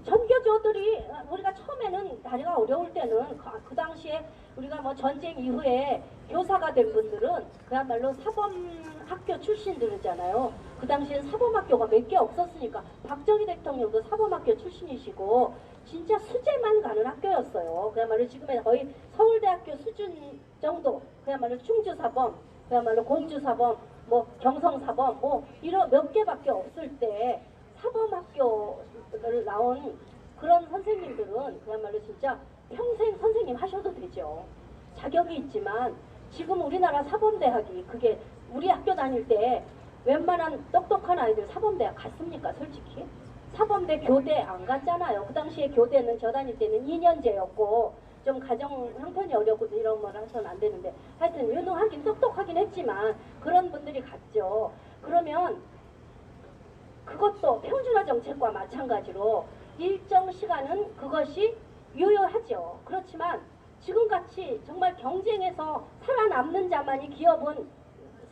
전교조들이 우리가 처음에는 다리가 어려울 때는 그 당시에 우리가 뭐 전쟁 이후에 교사가 된 분들은 그야말로 사범학교 출신들이잖아요. 그 당시엔 사범학교가 몇 개 없었으니까 박정희 대통령도 사범학교 출신이시고 진짜 수재만 가는 학교였어요. 그야말로 지금의 거의 서울대학교 수준 정도, 그야말로 충주사범, 그야말로 공주사범, 뭐 경성사범, 뭐 이런 몇 개밖에 없을 때 사범학교를 나온 그런 선생님들은 그야말로 진짜 평생 선생님 하셔도 되죠. 자격이 있지만 지금 우리나라 사범대학이 그게 우리 학교 다닐 때 웬만한 똑똑한 아이들 사범대학 갔습니까? 솔직히 사범대 교대 안 갔잖아요. 그 당시에 교대는 저 다닐 때는 2년제였고 좀 가정 형편이 어렵고 이런 말 해서는 안 되는데 하여튼 유능하긴 똑똑하긴 했지만 그런 분들이 갔죠. 그러면 그것도 평준화 정책과 마찬가지로 일정 시간은 그것이 유효하죠. 그렇지만 지금같이 정말 경쟁에서 살아남는 자만이 기업은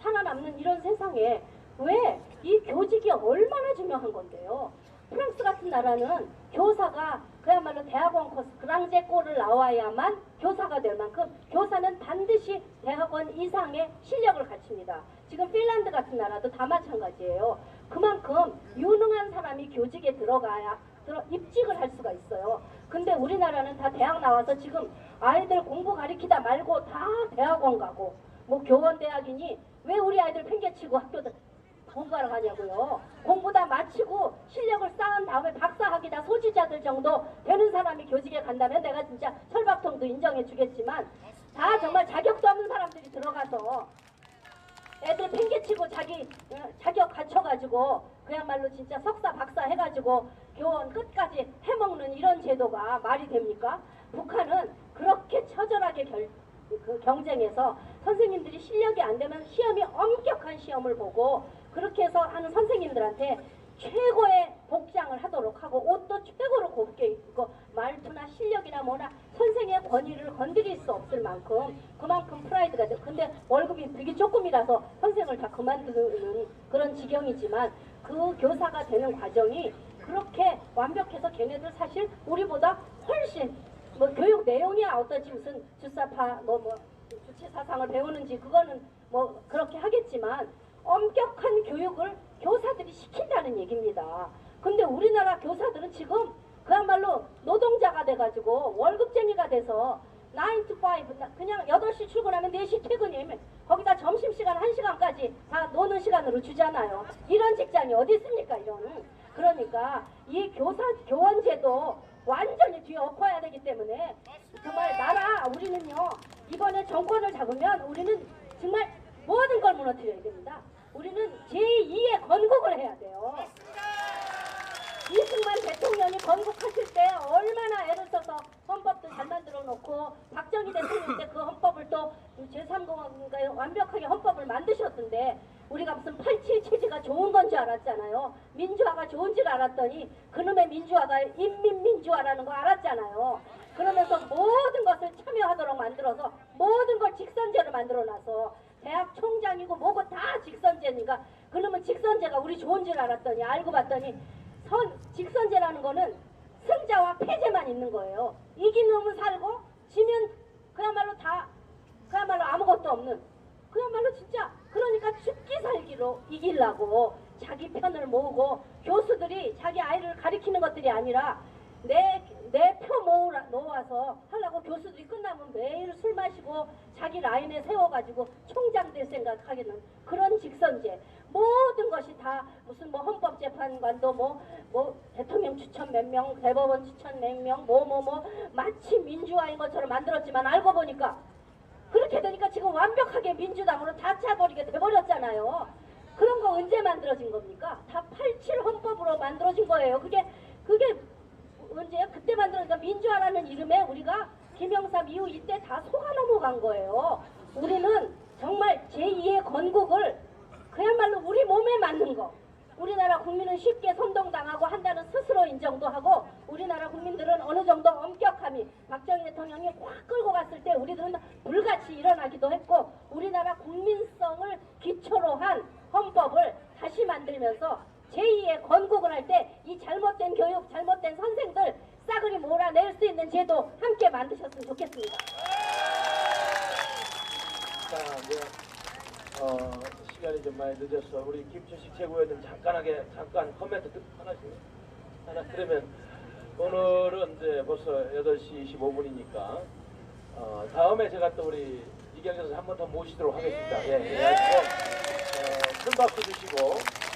살아남는 이런 세상에 왜 이 교직이 얼마나 중요한 건데요. 프랑스 같은 나라는 교사가 그야말로 대학원 코스 그랑제꼴을 나와야만 교사가 될 만큼 교사는 반드시 대학원 이상의 실력을 갖춥니다. 지금 핀란드 같은 나라도 다 마찬가지예요. 그만큼 유능한 사람이 교직에 들어가야 입직을 할 수가 있어요. 근데 우리나라는 다 대학 나와서 지금 아이들 공부 가리키다 말고 다 대학원 가고 뭐 교원대학이니 왜 우리 아이들 팽개치고 학교들 공부하러 가냐고요. 공부 다 마치고 실력을 쌓은 다음에 박사학위다 소지자들 정도 되는 사람이 교직에 간다면 내가 진짜 철밥통도 인정해 주겠지만 다 정말 자격도 없는 사람들이 들어가서 애들 팽개치고 자기 자격 갖춰가지고 그야말로 진짜 석사 박사 해가지고 교원 끝까지 해먹는 이런 제도가 말이 됩니까? 북한은 그렇게 처절하게 경쟁해서 선생님들이 실력이 안 되면 시험이 엄격한 시험을 보고 그렇게 해서 하는 선생님들한테 최고의 복장을 하도록 하고 옷도 최고로 곱게 입고 말투나 실력이나 뭐나 선생의 권위를 건드릴 수 없을 만큼 그만큼 프라이드가 돼. 근데 월급이 되게 조금이라서 선생을 다 그만두는 그런 지경이지만 그 교사가 되는 과정이 그렇게 완벽해서 걔네들 사실 우리보다 훨씬 뭐 교육 내용이야 어떠지 무슨 주사파 뭐 주체사상을 배우는지 그거는 뭐 그렇게 하겠지만 엄격한 교육을 교사들이 시킨다는 얘기입니다. 근데 우리나라 교사들은 지금 그야말로 노동자가 돼가지고 월급쟁이가 돼서 9 to 5 그냥 8시 출근하면 4시 퇴근이면 거기다 점심시간 1시간까지 다 노는 시간으로 주잖아요. 이런 직장이 어디 있습니까 이런. 그러니까 이 교원제도 완전히 뒤에 엎어야 되기 때문에 정말 우리는요 이번에 정권을 잡으면 우리는 정말 모든 걸 무너뜨려야 됩니다. 우리는 제2의 건국을 해야 돼요. 이승만 대통령이 건국하실 때 얼마나 애를 써서 헌법도 잘 만들어 놓고 박정희 대통령 때 그 헌법을 또 완벽하게 헌법을 만드셨던데 우리가 무슨 87 체제가 좋은 건 줄 알았잖아요. 민주화가 좋은 줄 알았더니 그놈의 민주화가 인민민주화라는 거 알았잖아요. 그러면서 모든 것을 참여하도록 만들어서 모든 걸 직선제로 만들어놔서 대학 총장이고 뭐고 다 직선제니까 그놈은 직선제가 우리 좋은 줄 알았더니 알고 봤더니 직선제라는 거는 승자와 패배만 있는 거예요. 이기는 놈은 살고 지면 그야말로 아무것도 없는 그야말로 진짜 그러니까 죽기 살기로 이기려고 자기 편을 모으고 교수들이 자기 아이를 가리키는 것들이 아니라 내 표 모아서 하려고 교수들이 끝나면 매일 술 마시고 자기 라인에 세워가지고 총장 될 생각하기는 그런 직선제 모든 것이 다 무슨 뭐 헌법재판관도 뭐 대통령 추천 몇 명 대법원 추천 몇 명 마치 민주화인 것처럼 만들었지만 알고 보니까 그렇게 되니까 지금 완벽하게 민주당으로 다 차버리게 돼버렸잖아요. 그런 거 언제 만들어진 겁니까? 다 87 헌법으로 만들어진 거예요. 그게 언제요? 그때 만들어니까 민주화라는 이름에 우리가 김영삼 이후 이때 다 속아 넘어간 거예요. 우리는 정말 제2의 건국을 그야말로 우리 몸에 맞는 거. 우리나라 국민은 쉽게 선동당하고 한다는 스스로 인정도 하고 우리나라 국민들은 어느 정도 엄격함이 박정희 대통령이 확 끌고 갔을 때 우리들은 불같이 일어나기도 했고 우리나라 국민성을 기초로 한 헌법을 다시 만들면서 제2의 건국을 할 때 이 잘못된 교육, 잘못된 선생들 싸그리 몰아낼 수 있는 제도 함께 만드셨으면 좋겠습니다.
자, 이제 시간이 좀 많이 늦었어. 우리 김춘식 최고위원님 잠깐 코멘트 하나 들으면 오늘은 이제 벌써 8시 25분이니까 다음에 제가 또 우리 이경재 선수 한 번 더 모시도록 하겠습니다. 예, 그래가지고 큰 박수 주시고.